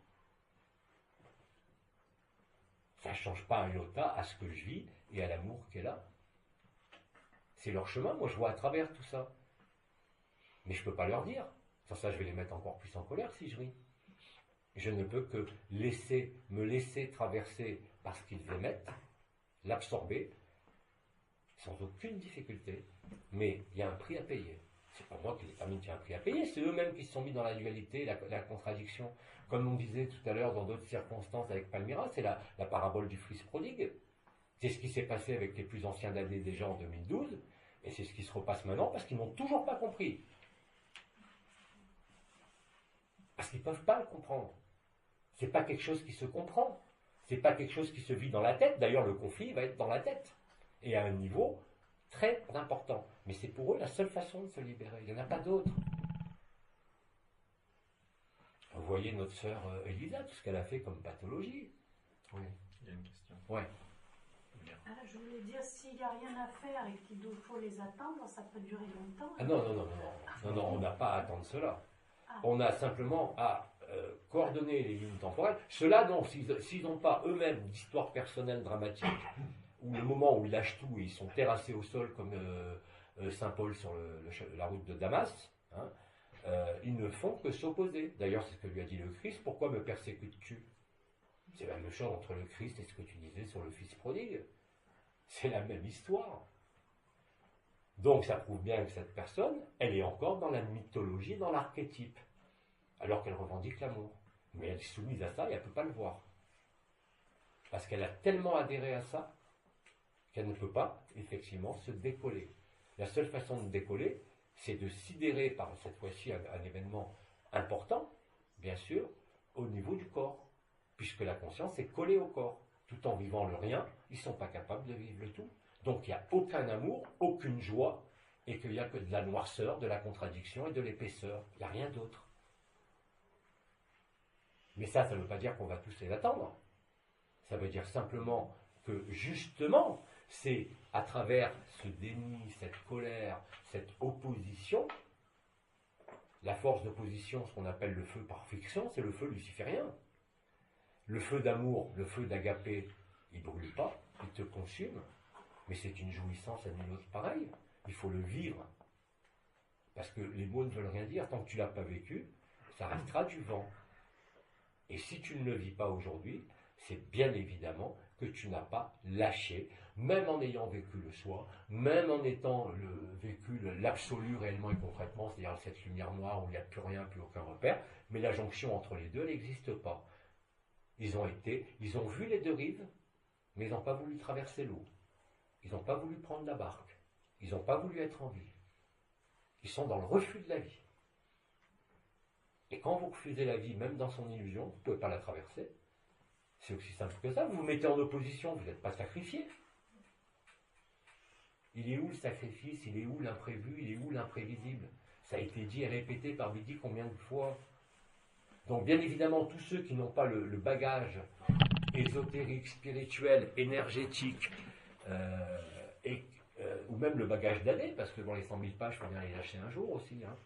Ça ne change pas un iota à ce que je vis et à l'amour qui est là. C'est leur chemin, moi je vois à travers tout ça. Mais je ne peux pas leur dire. Sans ça, je vais les mettre encore plus en colère si je ris. Je ne peux que me laisser traverser par ce qu'ils émettent, l'absorber, sans aucune difficulté. Mais il y a un prix à payer. C'est pas moi qui détermine qu'il y a un prix à payer, c'est eux-mêmes qui se sont mis dans la dualité, la contradiction. Comme on disait tout à l'heure dans d'autres circonstances avec Palmyra, c'est la parabole du fils prodigue. C'est ce qui s'est passé avec les plus anciens d'AD déjà en 2012, et c'est ce qui se repasse maintenant parce qu'ils n'ont toujours pas compris. Parce qu'ils ne peuvent pas le comprendre. C'est pas quelque chose qui se comprend. C'est pas quelque chose qui se vit dans la tête. D'ailleurs, le conflit va être dans la tête. Et à un niveau très important. Mais c'est pour eux la seule façon de se libérer. Il n'y en a pas d'autre. Vous voyez notre sœur Elisa, tout ce qu'elle a fait comme pathologie. Oui, il y a une question. Ouais. Bien. Ah, je voulais dire, s'il n'y a rien à faire et qu'il faut les attendre, ça peut durer longtemps. Ah non, non, non, non, non, non, on n'a pas à attendre cela. Ah. On a simplement à coordonner les lignes temporelles. Ceux-là, non, s'ils n'ont pas eux-mêmes d'histoire personnelle dramatique, ou le moment où ils lâchent tout et ils sont terrassés au sol comme Saint Paul sur la route de Damas, hein, ils ne font que s'opposer. D'ailleurs, c'est ce que lui a dit le Christ, pourquoi me persécutes-tu? C'est la même chose entre le Christ et ce que tu disais sur le Fils prodigue. C'est la même histoire. Donc ça prouve bien que cette personne, elle est encore dans la mythologie, dans l'archétype, alors qu'elle revendique l'amour. Mais elle est soumise à ça et elle ne peut pas le voir. Parce qu'elle a tellement adhéré à ça qu'elle ne peut pas, effectivement, se décoller. La seule façon de décoller, c'est de sidérer par cette fois-ci un événement important, bien sûr, au niveau du corps. Puisque la conscience est collée au corps. Tout en vivant le rien, ils ne sont pas capables de vivre le tout. Donc il n'y a aucun amour, aucune joie, et qu'il n'y a que de la noirceur, de la contradiction et de l'épaisseur. Il n'y a rien d'autre. Mais ça ne veut pas dire qu'on va tous les attendre. Ça veut dire simplement que justement, c'est à travers ce déni, cette colère, cette opposition, la force d'opposition, ce qu'on appelle le feu par friction, c'est le feu luciférien. Le feu d'amour, le feu d'agapé, il ne brûle pas, il te consume, mais c'est une jouissance à nulle autre pareille. Il faut le vivre. Parce que les mots ne veulent rien dire. Tant que tu ne l'as pas vécu, ça restera du vent. Et si tu ne le vis pas aujourd'hui, c'est bien évidemment que tu n'as pas lâché, même en ayant vécu le soi, même en étant vécu l'absolu réellement et concrètement, c'est-à-dire cette lumière noire où il n'y a plus rien, plus aucun repère, mais la jonction entre les deux n'existe pas. Ils ont vu les deux rives, mais ils n'ont pas voulu traverser l'eau. Ils n'ont pas voulu prendre la barque. Ils n'ont pas voulu être en vie. Ils sont dans le refus de la vie. Et quand vous refusez la vie, même dans son illusion, vous ne pouvez pas la traverser. C'est aussi simple que ça. Vous vous mettez en opposition, vous n'êtes pas sacrifié. Il est où le sacrifice? Il est où l'imprévu? Il est où l'imprévisible? Ça a été dit et répété par Midi combien de fois? Donc bien évidemment, tous ceux qui n'ont pas le bagage ésotérique, spirituel, énergétique, ou même le bagage d'année, parce que dans les 100 000 pages, il faut bien les lâcher un jour aussi. Hein.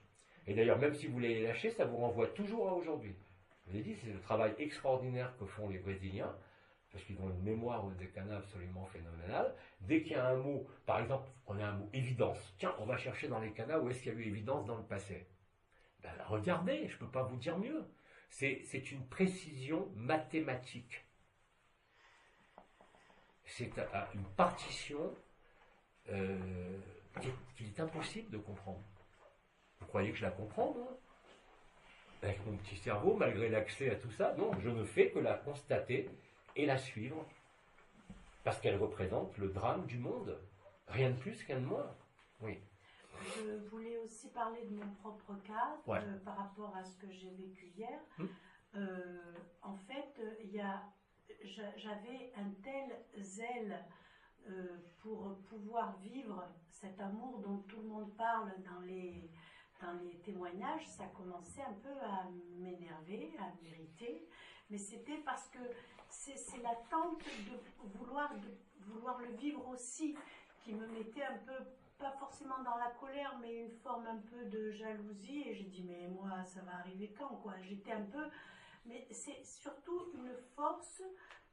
Et d'ailleurs, même si vous les lâchez, ça vous renvoie toujours à aujourd'hui. Je vous ai dit, c'est le travail extraordinaire que font les Brésiliens, parce qu'ils ont une mémoire des canaux absolument phénoménale. Dès qu'il y a un mot, par exemple, on a un mot évidence. Tiens, on va chercher dans les canaux où est-ce qu'il y a eu évidence dans le passé. Ben, regardez, je ne peux pas vous dire mieux. C'est une précision mathématique. C'est une partition qu'il est impossible de comprendre. Vous croyez que je la comprends, moi? Avec mon petit cerveau, malgré l'accès à tout ça? Non, je ne fais que la constater et la suivre, parce qu'elle représente le drame du monde. Rien de plus, rien de moins. Oui. Je voulais aussi parler de mon propre cas, Ouais. par rapport à ce que j'ai vécu hier. En fait, j'avais un tel zèle pour pouvoir vivre cet amour dont tout le monde parle dans les témoignages. Ça commençait un peu à m'énerver, à m'irriter, mais c'était parce que c'est l'attente de vouloir le vivre aussi qui me mettait un peu, pas forcément dans la colère, mais une forme un peu de jalousie. Et j'ai dit, mais moi, ça va arriver quand, quoi? J'étais un peu... Mais c'est surtout une force,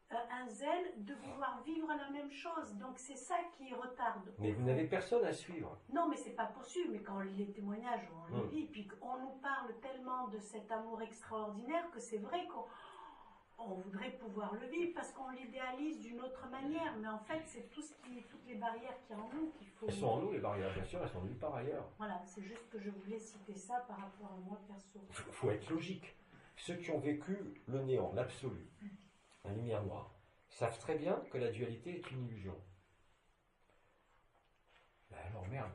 un zèle de vouloir vivre la même chose. Donc c'est ça qui retarde. Mais vous n'avez personne à suivre. Non, mais c'est pas possible. Mais quand on lit les témoignages, on les lit, puis on nous parle tellement de cet amour extraordinaire que c'est vrai qu'on voudrait pouvoir le vivre parce qu'on l'idéalise d'une autre manière. Mais en fait, c'est toutes les barrières qu'il y a en nous qu'il faut... Elles sont en nous, les barrières, bien sûr, elles sont nulle part ailleurs. Voilà, c'est juste que je voulais citer ça par rapport à moi perso. Il faut être logique. Ceux qui ont vécu le néant, l'absolu, la lumière noire, savent très bien que la dualité est une illusion. Ben alors merde,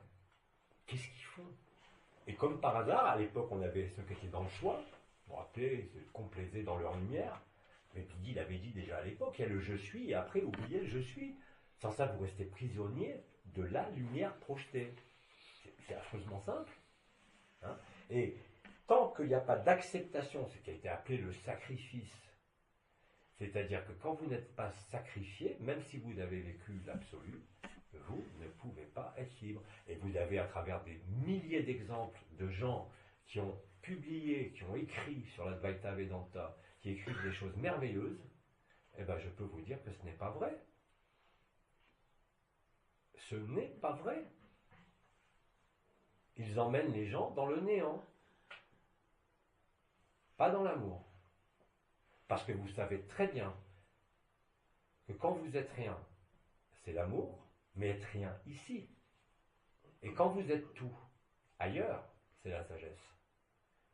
qu'est-ce qu'ils font? Et comme par hasard, à l'époque, on avait ceux qui étaient dans le choix, vous vous rappelez, ils se complaisaient dans leur lumière, mais puis il avait dit déjà à l'époque, il y a le je suis, et après, oubliez le je suis. Sans ça, vous restez prisonnier de la lumière projetée. C'est affreusement simple. Hein, et tant qu'il n'y a pas d'acceptation, ce qui a été appelé le sacrifice, c'est-à-dire que quand vous n'êtes pas sacrifié, même si vous avez vécu l'absolu, vous ne pouvez pas être libre. Et vous avez, à travers des milliers d'exemples de gens qui ont publié, qui ont écrit sur l'Advaita Vedanta, qui écrivent des choses merveilleuses, eh bien je peux vous dire que ce n'est pas vrai. Ce n'est pas vrai. Ils emmènent les gens dans le néant, pas dans l'amour. Parce que vous savez très bien que quand vous êtes rien, c'est l'amour, mais être rien ici. Et quand vous êtes tout ailleurs, c'est la sagesse.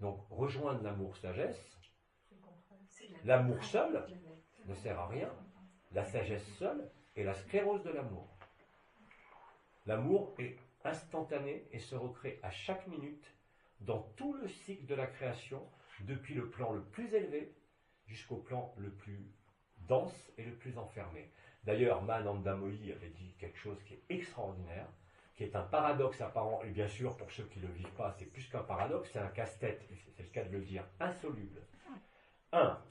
Donc rejoindre l'amour-sagesse, l'amour seul ne sert à rien, la sagesse seule est la sclérose de l'amour. L'amour est instantané et se recrée à chaque minute dans tout le cycle de la création, depuis le plan le plus élevé jusqu'au plan le plus dense et le plus enfermé. D'ailleurs, Mahananda Mohi avait dit quelque chose qui est extraordinaire, qui est un paradoxe apparent, et bien sûr, pour ceux qui ne le vivent pas, c'est plus qu'un paradoxe, c'est un casse-tête, c'est le cas de le dire, insoluble. 1.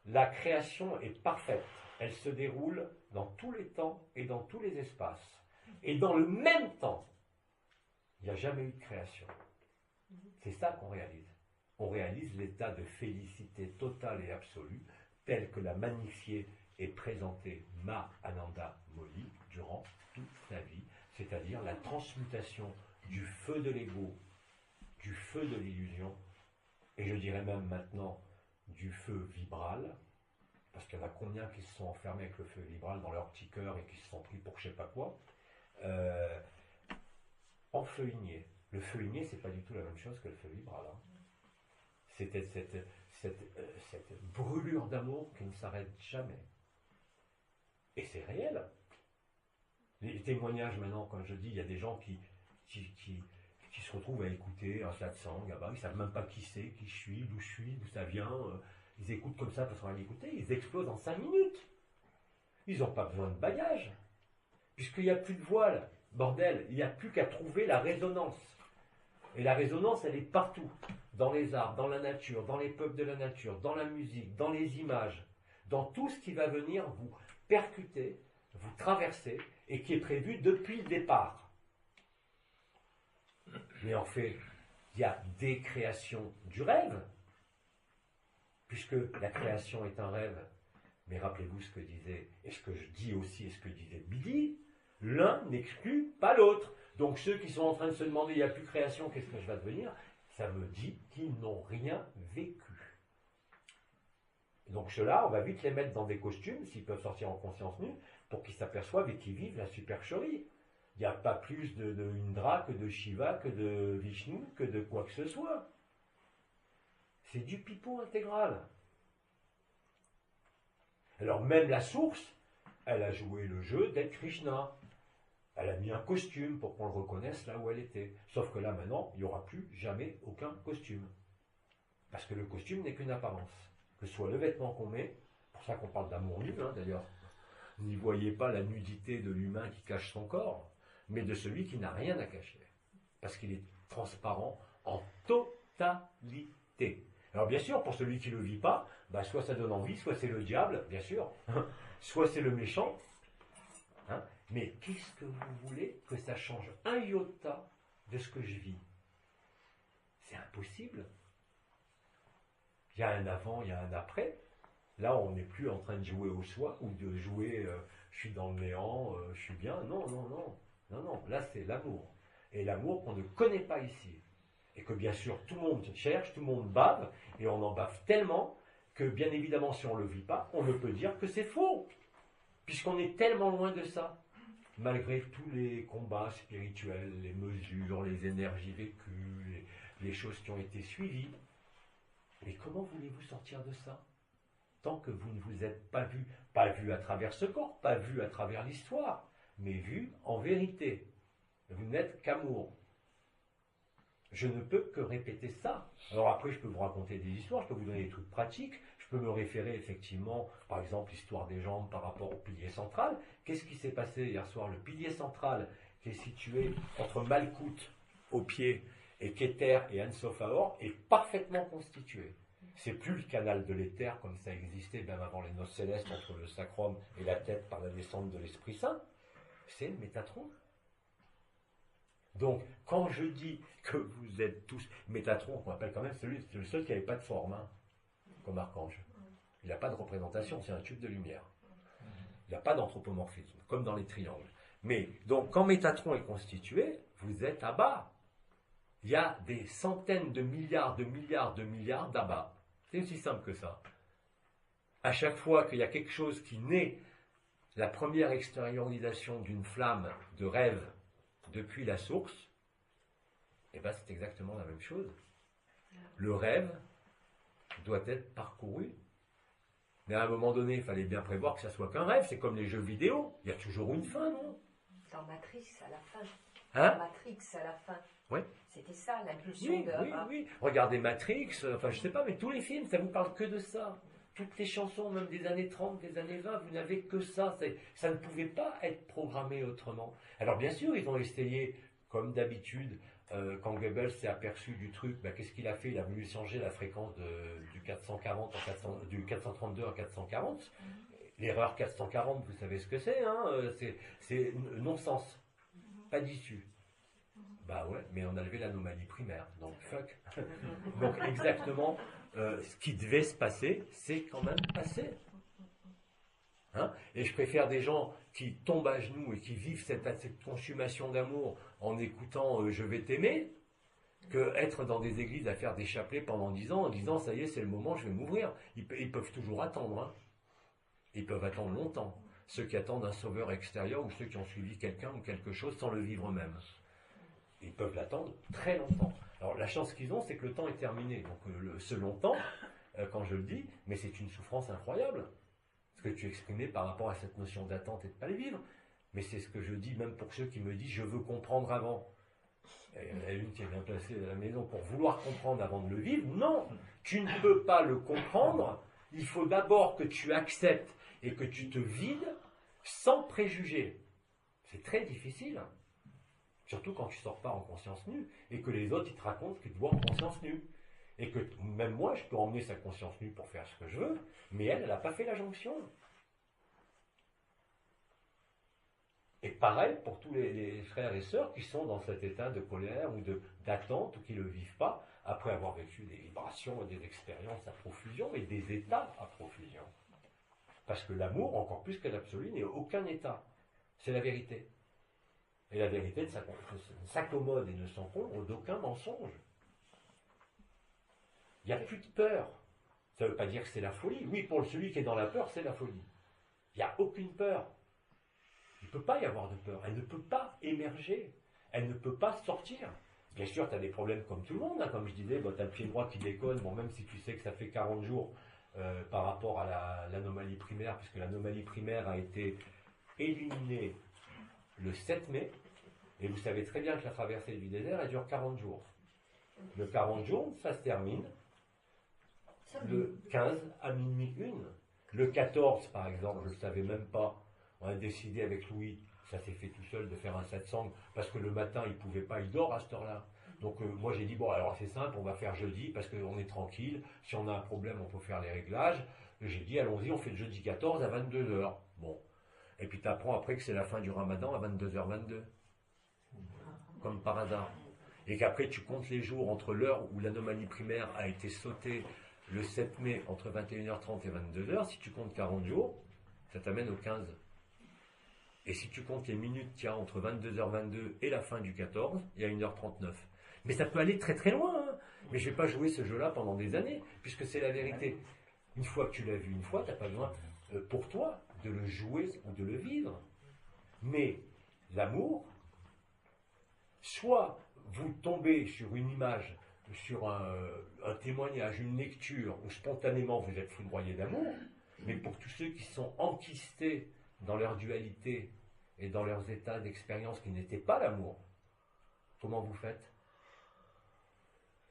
La création est parfaite, elle se déroule dans tous les temps et dans tous les espaces. Et dans le même temps, il n'y a jamais eu de création. C'est ça qu'on réalise. On réalise l'état de félicité totale et absolue, tel que l'a magnifié et présenté Mahananda Mohi durant toute sa vie, c'est-à-dire la transmutation du feu de l'ego, du feu de l'illusion, et je dirais même maintenant du feu vibral, parce qu'il y en a combien qui se sont enfermés avec le feu vibral dans leur petit cœur et qui se sont pris pour je sais pas quoi, en feu igné. Le feu igné, c'est pas du tout la même chose que le feu vibral. Hein. C'était cette brûlure d'amour qui ne s'arrête jamais. Et c'est réel. Les témoignages maintenant, comme je dis, il y a des gens qui se retrouvent à écouter un satsang, ah bah, ils ne savent même pas qui c'est, qui je suis, d'où ça vient. Ils écoutent comme ça parce qu'on va l'écouter, ils explosent en 5 minutes. Ils n'ont pas besoin de bagage. Puisqu'il n'y a plus de voile, bordel, il n'y a plus qu'à trouver la résonance. Et la résonance, elle est partout. Dans les arts, dans la nature, dans les peuples de la nature, dans la musique, dans les images, dans tout ce qui va venir vous percuter, vous traverser, et qui est prévu depuis le départ. Mais en fait, il y a des créations du rêve, puisque la création est un rêve. Mais rappelez-vous ce que disait, et ce que je dis aussi, et ce que disait Bidi, l'un n'exclut pas l'autre. Donc ceux qui sont en train de se demander, il n'y a plus création, qu'est-ce que je vais devenir? Ça me dit qu'ils n'ont rien vécu. Donc ceux-là, on va vite les mettre dans des costumes, s'ils peuvent sortir en conscience nue, pour qu'ils s'aperçoivent et qu'ils vivent la supercherie. Il n'y a pas plus de Indra que de Shiva, que de Vishnu, que de quoi que ce soit. C'est du pipeau intégral. Alors même la source, elle a joué le jeu d'être Krishna. Elle a mis un costume pour qu'on le reconnaisse là où elle était. Sauf que là maintenant, il n'y aura plus jamais aucun costume. Parce que le costume n'est qu'une apparence. Que ce soit le vêtement qu'on met, pour ça qu'on parle d'amour nu, hein, d'ailleurs. N'y voyez pas la nudité de l'humain qui cache son corps, mais de celui qui n'a rien à cacher. Parce qu'il est transparent en totalité. Alors bien sûr, pour celui qui ne le vit pas, bah, soit ça donne envie, soit c'est le diable, bien sûr, soit c'est le méchant. Hein, mais qu'est-ce que vous voulez que ça change un iota de ce que je vis? C'est impossible. Il y a un avant, il y a un après. Là, on n'est plus en train de jouer au soi ou de jouer je suis dans le néant, je suis bien. Non, non, non. Non, non. Là, c'est l'amour. Et l'amour qu'on ne connaît pas ici. Et que bien sûr, tout le monde cherche, tout le monde bave, et on en bave tellement que bien évidemment, si on ne le vit pas, on ne peut dire que c'est faux. Puisqu'on est tellement loin de ça. Malgré tous les combats spirituels, les mesures, les énergies vécues, les choses qui ont été suivies. Mais comment voulez-vous sortir de ça? Tant que vous ne vous êtes pas vu à travers ce corps, pas vu à travers l'histoire, mais vu en vérité. Vous n'êtes qu'amour. Je ne peux que répéter ça. Alors après, je peux vous raconter des histoires, je peux vous donner des trucs pratiques, je peux me référer effectivement, par exemple, l'histoire des jambes par rapport au pilier central. Qu'est-ce qui s'est passé hier soir? Le pilier central, qui est situé entre Malkout au pied et qu'Éther et Ansophaor est parfaitement constitué. C'est plus le canal de l'éther comme ça existait même avant les noces célestes entre le sacrum et la tête par la descente de l'Esprit Saint. C'est le Métatron. Donc, quand je dis que vous êtes tous Métatron, qu'on appelle quand même c'est le seul qui n'avait pas de forme, hein, comme archange. Il n'a pas de représentation, c'est un tube de lumière. Il n'y a pas d'anthropomorphisme, comme dans les triangles. Mais, donc, quand Métatron est constitué, vous êtes à bas. Il y a des centaines de milliards d'abats. C'est aussi simple que ça. À chaque fois qu'il y a quelque chose qui naît, la première extériorisation d'une flamme de rêve depuis la source, et bien c'est exactement la même chose. Le rêve doit être parcouru. Mais à un moment donné, il fallait bien prévoir que ça soit qu'un rêve. C'est comme les jeux vidéo. Il y a toujours une fin, non? Dans Matrix, à la fin. Hein? Dans Matrix, à la fin. Oui. C'était ça, l'impulsion Oui, de oui, Abba. oui. Regardez Matrix, enfin je sais pas, mais tous les films, ça vous parle que de ça. Toutes les chansons, même des années 30, des années 20, vous n'avez que ça. Ça ne pouvait pas être programmé autrement. Alors bien sûr, ils ont essayé, comme d'habitude, quand Goebbels s'est aperçu du truc, ben, qu'est-ce qu'il a fait? Il a voulu changer la fréquence du 440 du 432 en 440. L'erreur 440, vous savez ce que c'est, hein? C'est non-sens. Pas d'issue. Bah ouais, mais on a levé l'anomalie primaire, donc fuck. Donc exactement, ce qui devait se passer, c'est quand même passé. Hein? Et je préfère des gens qui tombent à genoux et qui vivent cette consommation d'amour en écoutant Je vais t'aimer, que être dans des églises à faire des chapelets pendant 10 ans en disant ça y est, c'est le moment, je vais m'ouvrir. Ils peuvent toujours attendre. Hein? Ils peuvent attendre longtemps. Ceux qui attendent un sauveur extérieur ou ceux qui ont suivi quelqu'un ou quelque chose sans le vivre eux-mêmes. Ils peuvent l'attendre très longtemps. Alors la chance qu'ils ont, c'est que le temps est terminé. Donc ce longtemps, quand je le dis, mais c'est une souffrance incroyable. Ce que tu exprimais par rapport à cette notion d'attente et de ne pas les vivre. Mais c'est ce que je dis même pour ceux qui me disent je veux comprendre avant. Il y en a une qui est bien placée à la maison pour vouloir comprendre avant de le vivre. Non, tu ne peux pas le comprendre. Il faut d'abord que tu acceptes et que tu te vides sans préjugés. C'est très difficile. Surtout quand tu ne sors pas en conscience nue et que les autres ils te racontent qu'ils te voient en conscience nue. Et que même moi, je peux emmener sa conscience nue pour faire ce que je veux, mais elle n'a pas fait la jonction. Et pareil pour tous les frères et sœurs qui sont dans cet état de colère ou d'attente ou qui ne le vivent pas après avoir vécu des vibrations et des expériences à profusion et des états à profusion. Parce que l'amour, encore plus que l'absolu, n'est aucun état. C'est la vérité. Et la vérité ne s'accommode et ne s'encombre d'aucun mensonge. Il n'y a plus de peur. Ça ne veut pas dire que c'est la folie. Oui, pour celui qui est dans la peur, c'est la folie. Il n'y a aucune peur. Il ne peut pas y avoir de peur. Elle ne peut pas émerger. Elle ne peut pas sortir. Bien sûr, tu as des problèmes comme tout le monde. Hein. Comme je disais, tu as le pied droit qui déconne. Bon, même si tu sais que ça fait 40 jours par rapport à l'anomalie primaire, puisque l'anomalie primaire a été éliminée le 7 mai. Et vous savez très bien que la traversée du désert, elle dure 40 jours. Le 40 jours, ça se termine le 15 à minuit 1. Le 14, par exemple, je ne le savais même pas. On a décidé avec Louis, ça s'est fait tout seul, de faire un satsang, parce que le matin, il ne pouvait pas, il dort à cette heure-là. Donc moi j'ai dit, bon alors c'est simple, on va faire jeudi, parce qu'on est tranquille, si on a un problème, on peut faire les réglages. J'ai dit, allons-y, on fait le jeudi 14 à 22h. Bon. Et puis tu apprends après que c'est la fin du ramadan à 22h22. Comme par hasard. Et qu'après tu comptes les jours entre l'heure où l'anomalie primaire a été sautée le 7 mai entre 21h30 et 22h, si tu comptes 40 jours, ça t'amène au 15. Et si tu comptes les minutes qu'il y a entre 22h22 et la fin du 14, il y a 1h39. Mais ça peut aller très très loin. Hein. Mais je ne vais pas jouer ce jeu-là pendant des années, puisque c'est la vérité. Une fois que tu l'as vu une fois, tu n'as pas besoin, pour toi, de le jouer ou de le vivre. Mais l'amour, soit vous tombez sur une image, sur un témoignage, une lecture, où spontanément vous êtes foudroyé d'amour, mais pour tous ceux qui sont enquistés dans leur dualité et dans leurs états d'expérience qui n'étaient pas l'amour, comment vous faites?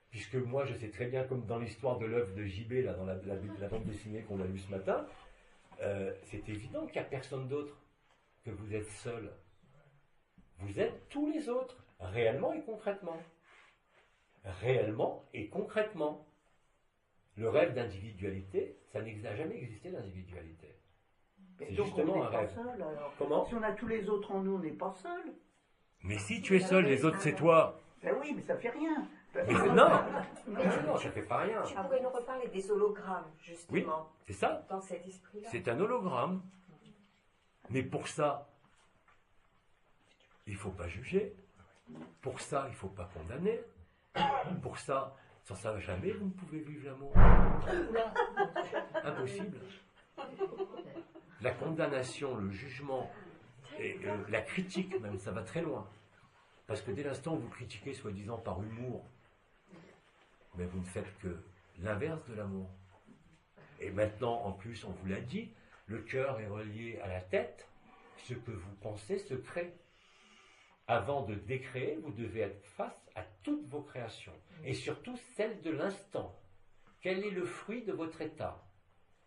Puisque moi je sais très bien, comme dans l'histoire de l'œuvre de JB, là, dans la bande dessinée qu'on a lue ce matin, c'est évident qu'il n'y a personne d'autre, que vous êtes seul. Vous êtes tous les autres, réellement et concrètement. réellement et concrètement. Le rêve d'individualité, ça n'a jamais existé l'individualité. Mais C'est donc justement on un n'est pas rêve. seul alors. Comment? Si on a tous les autres en nous, on n'est pas seul. Mais si tu es seul, les autres c'est toi. Ben oui, mais ça fait rien. Mais non, non, ça fait pas rien. Tu pourrais nous reparler des hologrammes, justement, C'est ça. dans cet esprit-là. C'est un hologramme. Mais pour ça, il ne faut pas juger. Pour ça, il ne faut pas condamner. Pour ça, sans ça, jamais vous ne pouvez vivre l'amour. Impossible. La condamnation, le jugement, et la critique même, ça va très loin. Parce que dès l'instant où vous critiquez, soi-disant par humour, mais vous ne faites que l'inverse de l'amour. Et maintenant, en plus, on vous l'a dit, le cœur est relié à la tête. Ce que vous pensez se crée. Avant de décréer, vous devez être face à toutes vos créations. Et surtout celles de l'instant. Quel est le fruit de votre état?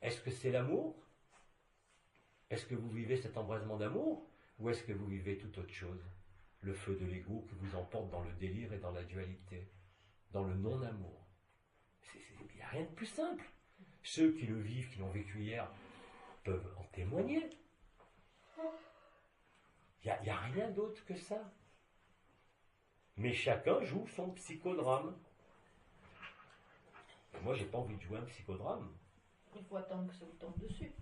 Est-ce que c'est l'amour? Est-ce que vous vivez cet embrasement d'amour? Ou est-ce que vous vivez toute autre chose? Le feu de l'ego qui vous emporte dans le délire et dans la dualité. Dans le non-amour. Il n'y a rien de plus simple. Ceux qui le vivent, qui l'ont vécu hier, peuvent en témoigner. Il n'y a rien d'autre que ça. Mais chacun joue son psychodrame. Et moi, j'ai pas envie de jouer un psychodrame. Il faut attendre que ça vous tombe dessus.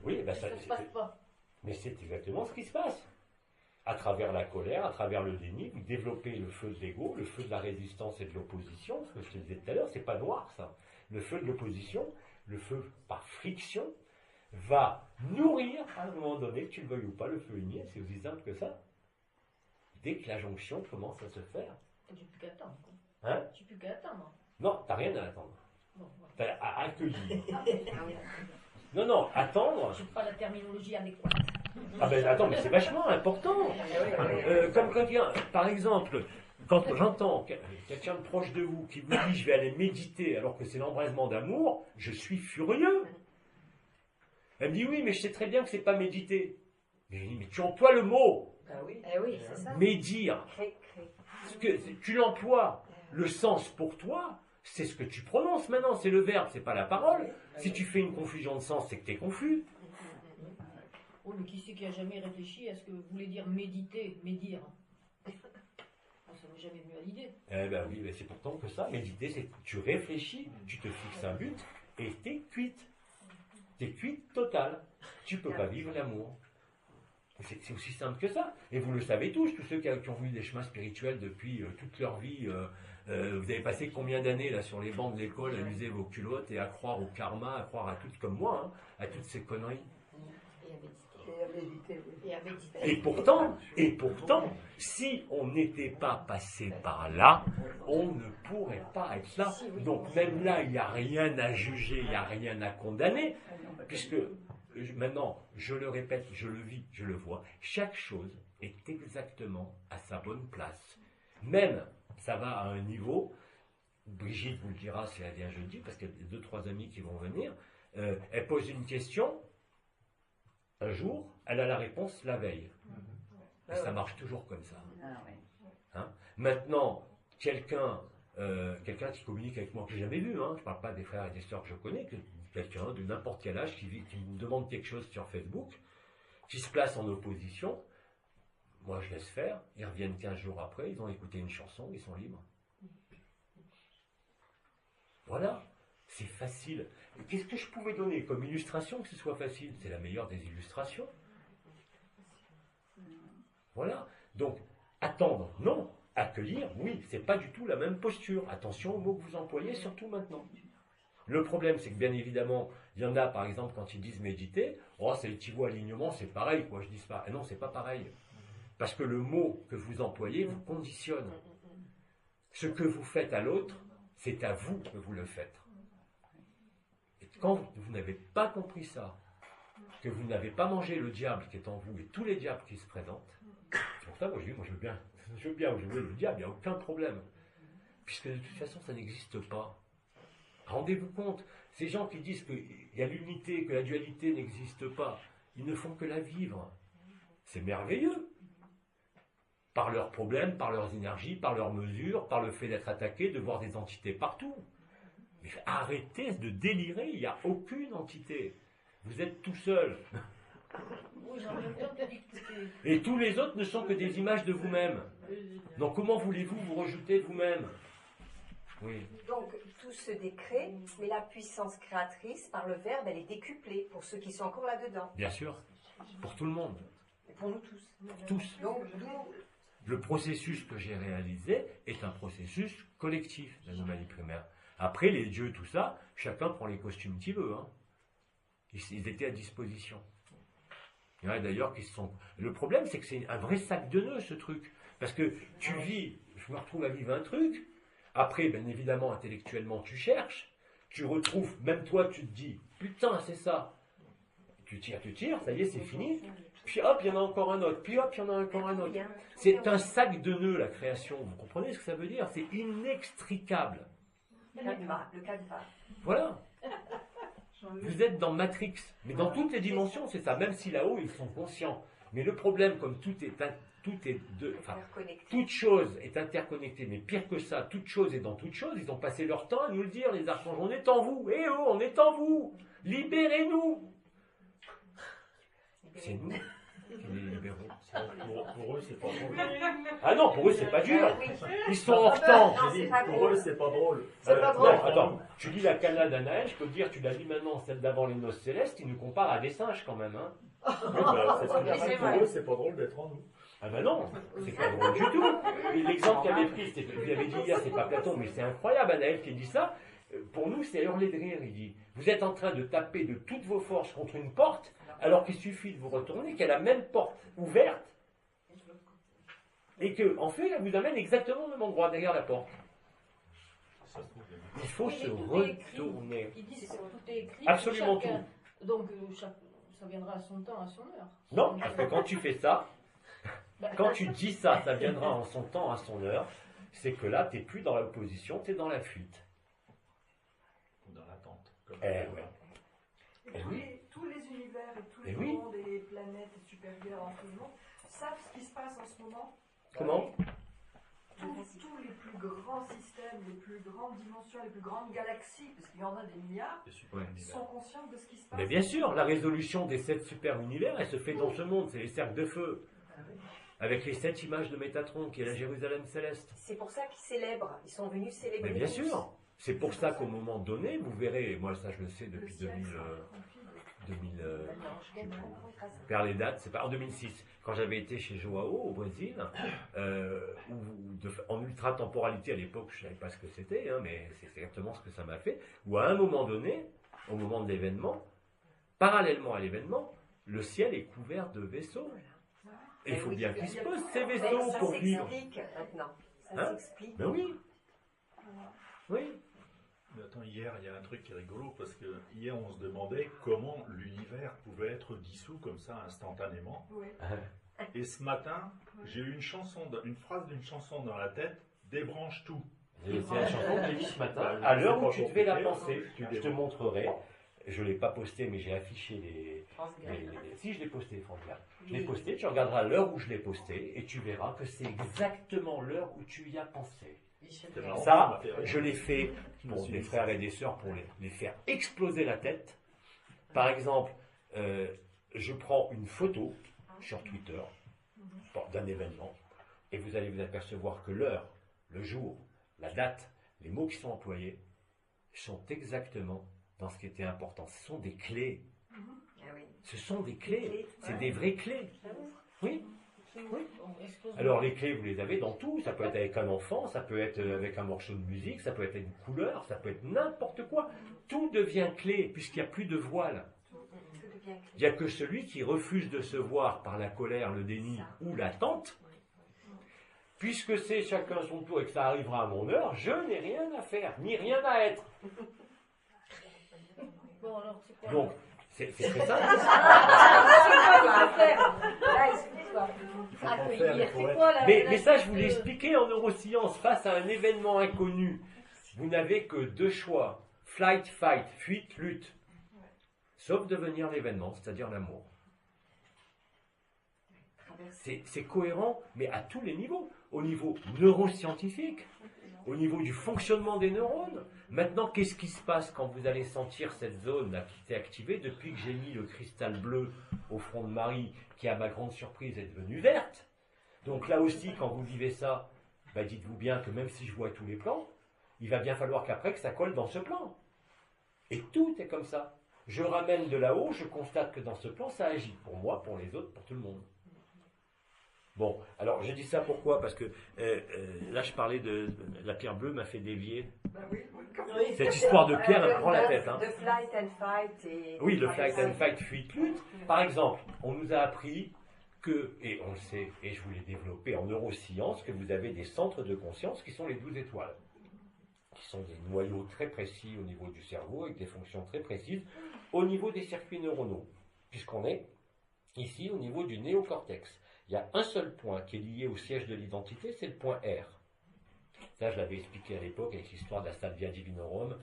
Oui, ben Ça ne se passe pas. mais c'est exactement ce qui se passe. À travers la colère, à travers le déni, vous développez le feu de l'ego, le feu de la résistance et de l'opposition. Ce que je te disais tout à l'heure, c'est pas noir ça. Le feu de l'opposition, le feu par friction, va nourrir, à un moment donné, que tu le veuilles ou pas, le feu igné, c'est aussi simple que ça. Dès que la jonction commence à se faire. J'ai plus qu'à attendre. Hein? J'ai plus qu'à attendre. Non, t'as rien à attendre. Bon, voilà. T'as à accueillir. Non, attendre. J'ai pas la terminologie adéquate. Ah ben attends, mais c'est vachement important. Comme quand par exemple, quand j'entends quelqu'un de proche de vous qui vous dit je vais aller méditer alors que c'est l'embrasement d'amour, je suis furieux. Elle me dit oui, mais je sais très bien que c'est pas méditer. Mais je dis, mais tu emploies le mot Eh oui, c'est ça. médire. Cré. Ce que tu l'emploies. Le sens pour toi, c'est ce que tu prononces maintenant, c'est le verbe, c'est pas la parole. Si tu fais une confusion de sens, c'est que tu es confus. Oh, mais qui c'est qui a jamais réfléchi à ce que voulait dire méditer, médire? Ça m'est jamais venu à l'idée. Eh ben oui, mais c'est pourtant que ça, méditer, c'est que tu réfléchis, tu te fixes un but et t'es cuite. T'es cuite totale. Tu peux pas vivre l'amour. C'est aussi simple que ça. Et vous le savez tous ceux qui ont vu des chemins spirituels depuis toute leur vie. Vous avez passé combien d'années là sur les bancs de l'école à user vos culottes et à croire au karma, à croire à tout comme moi, hein, à toutes ces conneries. Et à méditer, oui. Et à méditer. Et pourtant, si on n'était pas passé par là, on ne pourrait pas être là. Donc même là, il n'y a rien à juger, il n'y a rien à condamner, puisque maintenant, je le répète, je le vis, je le vois, chaque chose est exactement à sa bonne place. Même, ça va à un niveau, Brigitte vous le dira si elle vient jeudi, parce qu'il y a 2-3 amis qui vont venir, elle pose une question, un jour, elle a la réponse la veille. Et ça marche toujours comme ça. Ah, oui. Hein? Maintenant, quelqu'un qui communique avec moi que j'ai jamais vu, hein, je ne parle pas des frères et des sœurs que je connais, quelqu'un de n'importe quel âge qui me demande quelque chose sur Facebook, qui se place en opposition, moi je laisse faire, ils reviennent 15 jours après, ils ont écouté une chanson, ils sont libres. Voilà, c'est facile. Qu'est-ce que je pouvais donner comme illustration que ce soit facile? C'est la meilleure des illustrations. Voilà. Donc, attendre, non. Accueillir, oui, c'est pas du tout la même posture. Attention aux mots que vous employez, surtout maintenant. Le problème, c'est que bien évidemment, il y en a, par exemple, quand ils disent méditer, oh, c'est le petit mot alignement, c'est pareil, quoi, je dis pas. Et non, c'est pas pareil. Parce que le mot que vous employez vous conditionne. Ce que vous faites à l'autre, c'est à vous que vous le faites. Et quand vous n'avez pas compris ça, que vous n'avez pas mangé le diable qui est en vous et tous les diables qui se présentent, c'est pour ça, moi je veux bien jouer le diable, il n'y a aucun problème. Puisque de toute façon, ça n'existe pas. Rendez-vous compte, ces gens qui disent qu'il y a l'unité, que la dualité n'existe pas, ils ne font que la vivre. C'est merveilleux. par leurs problèmes, par leurs énergies, par leurs mesures, par le fait d'être attaqués, de voir des entités partout. Mais arrêtez de délirer, il n'y a aucune entité. Vous êtes tout seul. Oui, en même temps, tu as dit que c'était... Et tous les autres ne sont que des images de vous-même. Donc comment voulez-vous vous rejeter de vous-même? Oui. Donc tout se décrée, mais la puissance créatrice, par le verbe, elle est décuplée pour ceux qui sont encore là-dedans. Bien sûr. Pour tout le monde. Et pour nous tous. Tous. Donc, d'où Le processus que j'ai réalisé est un processus collectif d'anomalie primaire. Après, les dieux, tout ça, chacun prend les costumes qu'il veut. Hein. Ils étaient à disposition. Il y en a d'ailleurs qui se sont... Le problème, c'est que c'est un vrai sac de nœuds, ce truc. Parce que tu vis, je me retrouve à vivre un truc, après, bien évidemment, intellectuellement, tu cherches, tu retrouves, même toi, tu te dis, putain, c'est ça. Tu tires, ça y est, c'est fini. Puis hop, il y en a encore un autre. Puis hop, il y en a encore un autre. C'est un sac de nœuds, la création. Vous comprenez ce que ça veut dire? C'est inextricable. le canevas. Voilà. Vous êtes dans Matrix. Mais dans toutes les dimensions, c'est ça. Même si là-haut, ils sont conscients. Mais le problème, comme toute chose est interconnectée, mais pire que ça, toute chose est dans toute chose, ils ont passé leur temps à nous le dire, les archanges. On est en vous. Eh oh, on est en vous. Libérez-nous. C'est nous qui les libérons. Pour eux, c'est pas drôle. Ah non, pour eux, c'est pas dur. Ils sont hors temps. J'ai dit, pour eux, c'est pas drôle. C'est pas drôle. Non, attends, tu lis la Cana d'Anaël, je peux te dire, tu la lis maintenant, celle d'avant les noces célestes, ils nous comparent à des singes quand même. Hein. Oui, bah, c'est ce que je dis, C'est pour vrai. eux, c'est pas drôle d'être en nous. Ah ben non, c'est pas drôle du tout. Et l'exemple qu'il avait pris, je lui avais dit hier, c'est pas Platon, mais c'est incroyable, Anaël qui dit ça. Pour nous, c'est hurler de rire. Il dit, vous êtes en train de taper de toutes vos forces contre une porte, alors qu'il suffit de vous retourner, qu'il y a la même porte ouverte, et que, en fait, elle vous amène exactement au même endroit, derrière la porte. Ça se trouve, il y a- Il faut Oui, se mais tout est écrit. retourner. Ils disent que tout est écrit. Absolument chacun- Donc, ça viendra à son temps, à son heure. Non, parce que quand tu fais ça, quand tu dis ça, ça viendra en son temps, à son heure, c'est que là, tu n'es plus dans l'opposition, tu es dans la fuite. Ou dans l'attente. Comme Eh ouais. Et Eh tous, oui. tous les univers et tous Eh les oui. mondes et les planètes supérieures en tout le monde savent ce qui se passe en ce moment. Comment? Tous les plus grands systèmes, les plus grandes dimensions, les plus grandes galaxies, parce qu'il y en a des milliards, des super Ouais. univers. sont conscients de ce qui se passe. Mais bien sûr, la résolution des 7 super univers, elle se fait dans ce monde, c'est les cercles de feu. Avec les 7 images de Métatron, qui est la Jérusalem céleste. C'est pour ça qu'ils célèbrent. Ils sont venus célébrer. Mais bien tous. sûr, c'est pour ça qu'au moment donné, vous verrez, moi ça je le sais Le depuis ciel 2000, sera tranquille. 2000 Je comprends. vers les dates, c'est pas en 2006, quand j'avais été chez Joao au Brésil, en ultra-temporalité à l'époque, je ne savais pas ce que c'était, hein, mais c'est exactement ce que ça m'a fait, où à un moment donné, au moment de l'événement, parallèlement à l'événement, le ciel est couvert de vaisseaux. Et il faut Oui, bien il y a- qu'ils se posent ces Mais vaisseaux ça pour vivre. s'explique maintenant. Ça Hein? s'explique. Mais oui, oui. Mais attends, hier, il y a un truc qui est rigolo, parce que hier, on se demandait comment l'univers pouvait être dissous comme ça, instantanément. Oui. Et ce matin, j'ai eu une phrase d'une chanson dans la tête, débranche tout. C'est la chanson que j'ai mis ce matin, Ouais, à l'heure c'est où pas tu devais la compliqué. penser. Tu Je te débranches. montrerai. Je ne l'ai pas posté, mais j'ai affiché France Gall. Si, je l'ai posté, Franck. Je l'ai posté, tu regarderas l'heure où je l'ai posté, et tu verras que c'est exactement l'heure où tu y as pensé. C'est marrant, Ça, m'a fait rire. je l'ai fait Je me pour suis des dit frères ça. et des sœurs, pour les faire exploser la tête. Par exemple, je prends une photo sur Twitter d'un événement, et vous allez vous apercevoir que l'heure, le jour, la date, les mots qui sont employés sont exactement dans ce qui était important. Ce sont des clés. Ah oui. Ce sont des clés. C'est Ouais. des vraies clés. Oui. Bon, expose- Alors les clés, vous les avez dans tout. Ça peut être avec un enfant, ça peut être avec un morceau de musique, ça peut être une couleur, ça peut être n'importe quoi. Tout devient clé puisqu'il n'y a plus de voile. Tout devient clair. Il n'y a que celui qui refuse de se voir par la colère, le déni ou l'attente. Puisque c'est chacun son tour et que ça arrivera à mon heure, je n'ai rien à faire, ni rien à être. Bon, alors, c'est quoi? Donc, c'est très simple. Là, explique-toi. Il faut pas faire, il Accueillir. faut C'est être- quoi la. Mais la ça, je suite vous l'ai de- expliqué en neurosciences. Face à un événement inconnu, vous n'avez que 2 choix. Flight, fight, fuite, lutte. Sauf devenir l'événement, c'est-à-dire l'amour. C'est cohérent, mais à tous les niveaux. Au niveau neuroscientifique, au niveau du fonctionnement des neurones. Maintenant, qu'est-ce qui se passe quand vous allez sentir cette zone-là qui s'est activée depuis que j'ai mis le cristal bleu au front de Marie, qui à ma grande surprise est devenue verte. Donc là aussi, quand vous vivez ça, bah dites-vous bien que même si je vois tous les plans, il va bien falloir qu'après que ça colle dans ce plan. Et tout est comme ça. Je ramène de là-haut, je constate que dans ce plan, ça agit. Pour moi, pour les autres, pour tout le monde. Bon, alors je dis ça pourquoi? Parce que là je parlais de la pierre bleue m'a fait dévier. Ben oui, Cette histoire de pierre, elle me prend la tête. Hein. De flight and fight. Oui, le flight and fight, fuite, lutte. Par exemple, on nous a appris que, et on le sait, et je vous l'ai développé en neurosciences, que vous avez des centres de conscience qui sont les 12 étoiles, qui sont des noyaux très précis au niveau du cerveau, avec des fonctions très précises, au niveau des circuits neuronaux, puisqu'on est ici au niveau du néocortex. Il y a un seul point qui est lié au siège de l'identité, c'est le point R. Ça, je l'avais expliqué à l'époque avec l'histoire de la salvia divinorum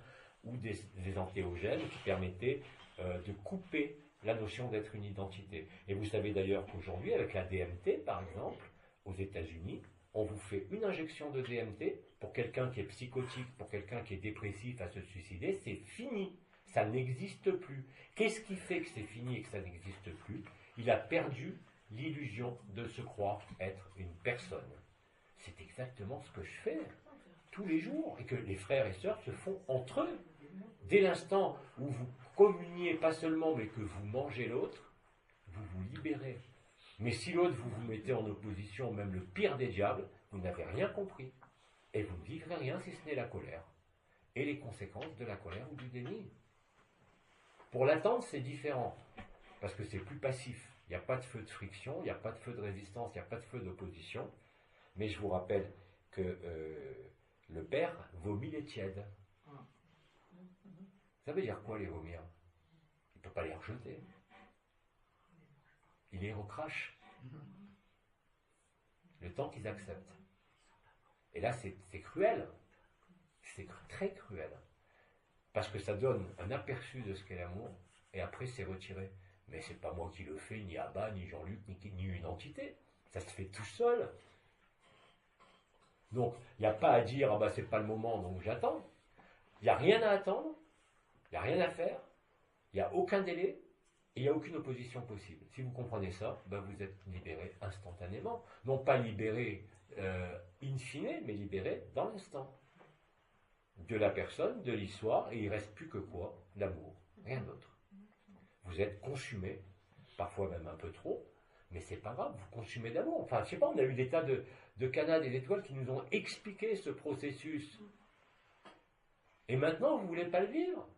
ou des entéogènes qui permettaient de couper la notion d'être une identité. Et vous savez d'ailleurs qu'aujourd'hui, avec la DMT, par exemple, aux États-Unis, on vous fait une injection de DMT pour quelqu'un qui est psychotique, pour quelqu'un qui est dépressif à se suicider, c'est fini. Ça n'existe plus. Qu'est-ce qui fait que c'est fini et que ça n'existe plus? Il a perdu l'illusion de se croire être une personne. C'est exactement ce que je fais tous les jours et que les frères et sœurs se font entre eux. Dès l'instant où vous communiez pas seulement mais que vous mangez l'autre, vous vous libérez. Mais si l'autre vous vous mettez en opposition, même le pire des diables, vous n'avez rien compris. Et vous ne vivrez rien si ce n'est la colère. Et les conséquences de la colère ou du déni. Pour l'attente, c'est différent. Parce que c'est plus passif. Il n'y a pas de feu de friction, il n'y a pas de feu de résistance, il n'y a pas de feu d'opposition. Mais je vous rappelle que le père vomit les tièdes. Ça veut dire quoi les vomir? Il ne peut pas les rejeter. Il les recrache. Le temps qu'ils acceptent. Et là, c'est cruel. C'est très cruel. Parce que ça donne un aperçu de ce qu'est l'amour, et après c'est retiré. Mais c'est pas moi qui le fais, ni Abba, ni Jean-Luc, ni une entité. Ça se fait tout seul. Donc, il n'y a pas à dire, ah bah c'est pas le moment, donc j'attends. Il n'y a rien à attendre, il n'y a rien à faire, il n'y a aucun délai, et il n'y a aucune opposition possible. Si vous comprenez ça, bah vous êtes libéré instantanément. Non pas libéré in fine, mais libéré dans l'instant. De la personne, de l'histoire, et il ne reste plus que quoi? L'amour, rien d'autre. Vous êtes consumé, parfois même un peu trop, mais c'est pas grave, vous consumez d'amour. Enfin, je sais pas, on a eu des tas de canards et d'étoiles qui nous ont expliqué ce processus. Et maintenant, vous ne voulez pas le vivre.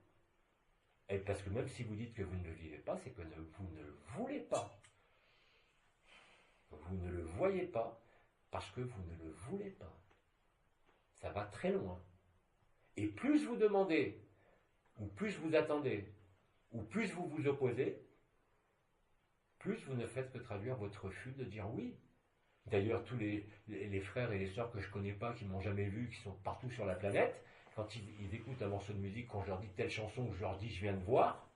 Et parce que même si vous dites que vous ne le vivez pas, c'est que vous ne le voulez pas. Vous ne le voyez pas parce que vous ne le voulez pas. Ça va très loin. Et plus vous demandez, ou plus vous attendez, ou plus vous vous opposez, plus vous ne faites que traduire votre refus de dire oui. D'ailleurs, tous les frères et les sœurs que je ne connais pas, qui ne m'ont jamais vu, qui sont partout sur la planète, quand ils écoutent un morceau de musique, quand je leur dis telle chanson, ou je leur dis je viens de voir,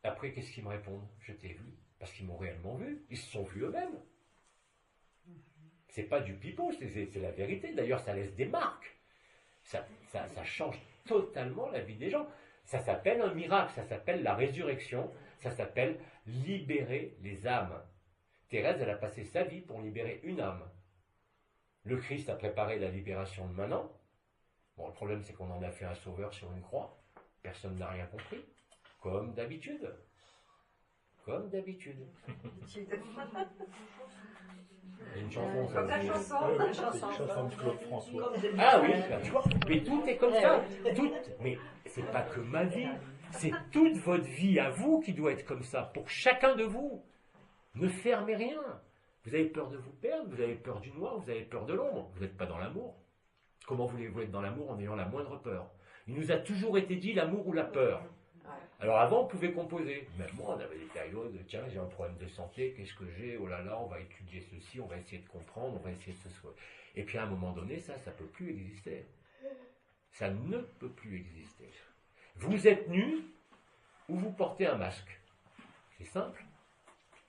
après qu'est-ce qu'ils me répondent? Je t'ai vu. Parce qu'ils m'ont réellement vu. Ils se sont vus eux-mêmes. C'est pas du pipeau, c'est la vérité. D'ailleurs, ça laisse des marques. Ça change totalement la vie des gens. Ça s'appelle un miracle, ça s'appelle la résurrection, ça s'appelle libérer les âmes. Thérèse, elle a passé sa vie pour libérer une âme. Le Christ a préparé la libération de Manon. Bon, le problème, c'est qu'on en a fait un sauveur sur une croix. Personne n'a rien compris. Comme d'habitude. Comme d'habitude. Il y a une chanson, ça. Comme la chanson. De Claude François. Ah oui, tu vois, mais tout est comme ça. Mais c'est pas que ma vie, c'est toute votre vie à vous qui doit être comme ça, pour chacun de vous. Ne fermez rien. Vous avez peur de vous perdre, vous avez peur du noir, vous avez peur de l'ombre. Vous n'êtes pas dans l'amour. Comment voulez-vous être dans l'amour en ayant la moindre peur? Il nous a toujours été dit l'amour ou la peur. Alors avant, on pouvait composer. Même moi, on avait des périodes, tiens, j'ai un problème de santé, qu'est-ce que j'ai? Oh là là, on va étudier ceci, on va essayer de comprendre, on va essayer de se soigner. Et puis à un moment donné, ça ne peut plus exister. Ça ne peut plus exister. Vous êtes nu ou vous portez un masque. C'est simple.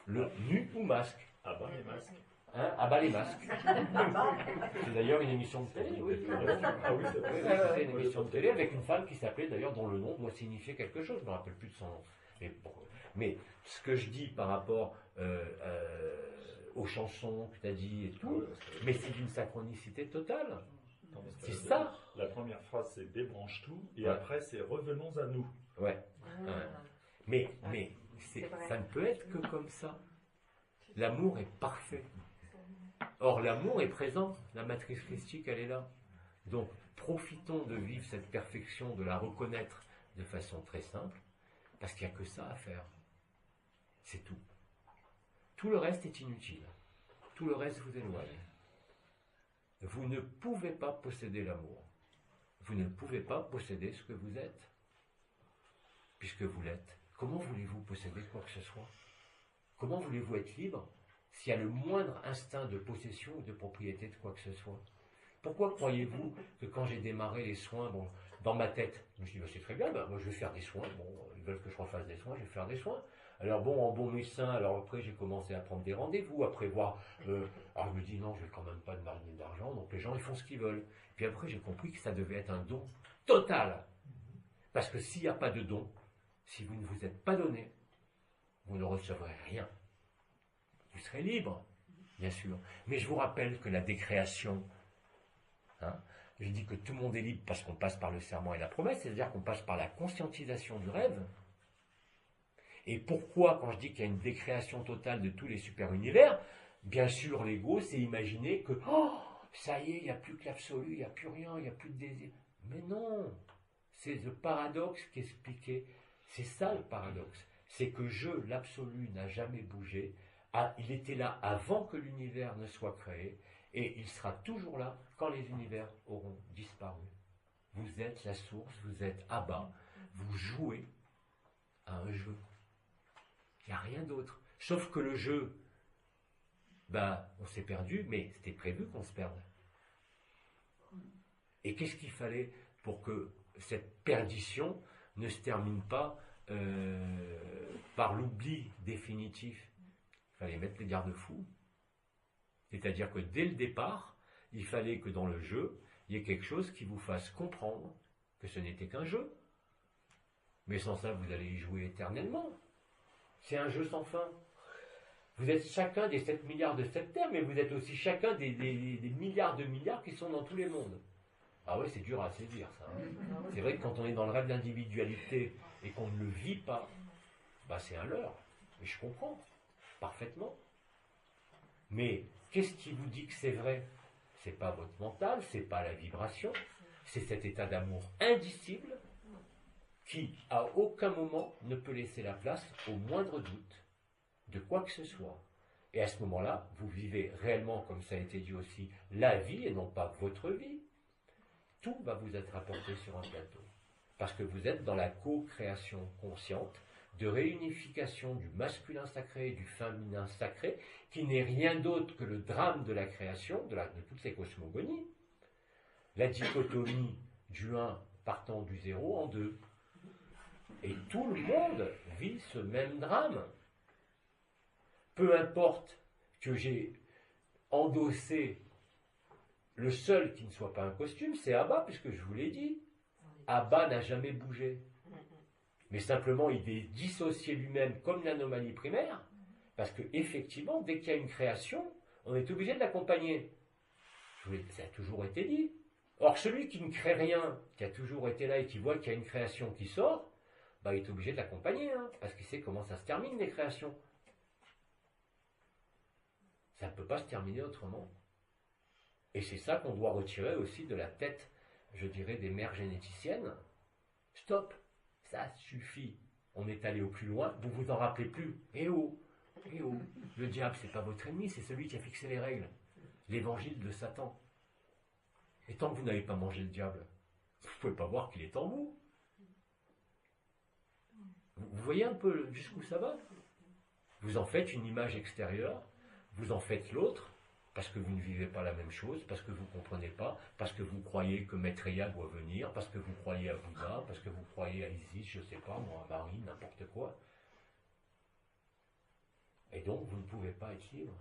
Le nu ou masque. Ah bah les masques. Hein, à bas les masques. C'est d'ailleurs une émission de télé, oui. Ah oui, c'est vrai. C'est une émission de télé avec une femme qui s'appelait d'ailleurs, dont le nom doit signifier quelque chose, je ne me rappelle plus de son nom. Mais ce que je dis par rapport aux chansons que tu as dit et tout, mais c'est d'une synchronicité totale. Non, parce que C'est ça. La première phrase, c'est débranche tout, et Ouais. après, c'est revenons à nous. Ouais. Ah. Mais C'est vrai. ça ne peut être que comme ça. L'amour est parfait. Or, l'amour est présent. La matrice christique, elle est là. Donc, profitons de vivre cette perfection, de la reconnaître de façon très simple, parce qu'il n'y a que ça à faire. C'est tout. Tout le reste est inutile. Tout le reste vous éloigne. Vous ne pouvez pas posséder l'amour. Vous ne pouvez pas posséder ce que vous êtes. Puisque vous l'êtes. Comment voulez-vous posséder quoi que ce soit? Comment voulez-vous être libre s'il y a le moindre instinct de possession ou de propriété de quoi que ce soit? Pourquoi croyez-vous que quand j'ai démarré les soins, bon, dans ma tête, je me suis dit, bah, c'est très bien, bah, moi je vais faire des soins, bon, ils veulent que je refasse des soins, je vais faire des soins. Alors bon, en bon médecin, alors après j'ai commencé à prendre des rendez-vous, à prévoir, alors je me dis non, je vais quand même pas demander d'argent, donc les gens ils font ce qu'ils veulent. Puis après j'ai compris que ça devait être un don total. Parce que s'il n'y a pas de don, si vous ne vous êtes pas donné, vous ne recevrez rien. Vous serez libre, bien sûr. Mais je vous rappelle que la décréation, hein, je dis que tout le monde est libre parce qu'on passe par le serment et la promesse, c'est-à-dire qu'on passe par la conscientisation du rêve. Et pourquoi, quand je dis qu'il y a une décréation totale de tous les super-univers, bien sûr, l'ego, c'est imaginer que, oh, ça y est, il n'y a plus que l'absolu, il n'y a plus rien, il n'y a plus de désir. Mais non, c'est le paradoxe qui expliquait. C'est ça le paradoxe. C'est que je, l'absolu, n'a jamais bougé. Ah, il était là avant que l'univers ne soit créé, et il sera toujours là quand les univers auront disparu. Vous êtes la source, vous êtes Abba, vous jouez à un jeu. Il n'y a rien d'autre. Sauf que le jeu, ben, on s'est perdu, mais c'était prévu qu'on se perde. Et qu'est-ce qu'il fallait pour que cette perdition ne se termine pas par l'oubli définitif? Il fallait mettre les garde-fous. C'est-à-dire que dès le départ, il fallait que dans le jeu, il y ait quelque chose qui vous fasse comprendre que ce n'était qu'un jeu. Mais sans ça, vous allez y jouer éternellement. C'est un jeu sans fin. Vous êtes chacun des 7 milliards de cette terre, mais vous êtes aussi chacun des milliards de milliards qui sont dans tous les mondes. Ah ouais, c'est dur à saisir ça. Hein. C'est vrai que quand on est dans le rêve d'individualité et qu'on ne le vit pas, bah c'est un leurre. Et je comprends parfaitement. Mais qu'est-ce qui vous dit que c'est vrai? C'est pas votre mental, c'est pas la vibration, c'est cet état d'amour indicible qui, à aucun moment, ne peut laisser la place au moindre doute de quoi que ce soit. Et à ce moment-là, vous vivez réellement, comme ça a été dit aussi, la vie et non pas votre vie. Tout va vous être apporté sur un plateau. Parce que vous êtes dans la co-création consciente de réunification du masculin sacré et du féminin sacré, qui n'est rien d'autre que le drame de la création, de toutes ces cosmogonies. La dichotomie du 1 partant du 0 en 2. Et tout le monde vit ce même drame. Peu importe que j'ai endossé le seul qui ne soit pas un costume, c'est Abba, puisque je vous l'ai dit. Abba n'a jamais bougé. Mais simplement, il est dissocié lui-même comme l'anomalie primaire, parce qu'effectivement, dès qu'il y a une création, on est obligé de l'accompagner. Ça a toujours été dit. Or, celui qui ne crée rien, qui a toujours été là et qui voit qu'il y a une création qui sort, bah, il est obligé de l'accompagner, hein, parce qu'il sait comment ça se termine, les créations. Ça ne peut pas se terminer autrement. Et c'est ça qu'on doit retirer aussi de la tête, je dirais, des mères généticiennes. Stop, ça suffit. On est allé au plus loin, vous vous en rappelez plus. Eh oh, eh oh. Le diable, c'est pas votre ennemi, c'est celui qui a fixé les règles. L'évangile de Satan. Et tant que vous n'avez pas mangé le diable, vous ne pouvez pas voir qu'il est en vous. Vous voyez un peu jusqu'où ça va? Vous en faites une image extérieure, vous en faites l'autre, parce que vous ne vivez pas la même chose, parce que vous ne comprenez pas, parce que vous croyez que Maitreya doit venir, parce que vous croyez à Bouddha, parce que vous croyez à Isis, je ne sais pas, moi, à Marie, n'importe quoi. Et donc, vous ne pouvez pas être libre.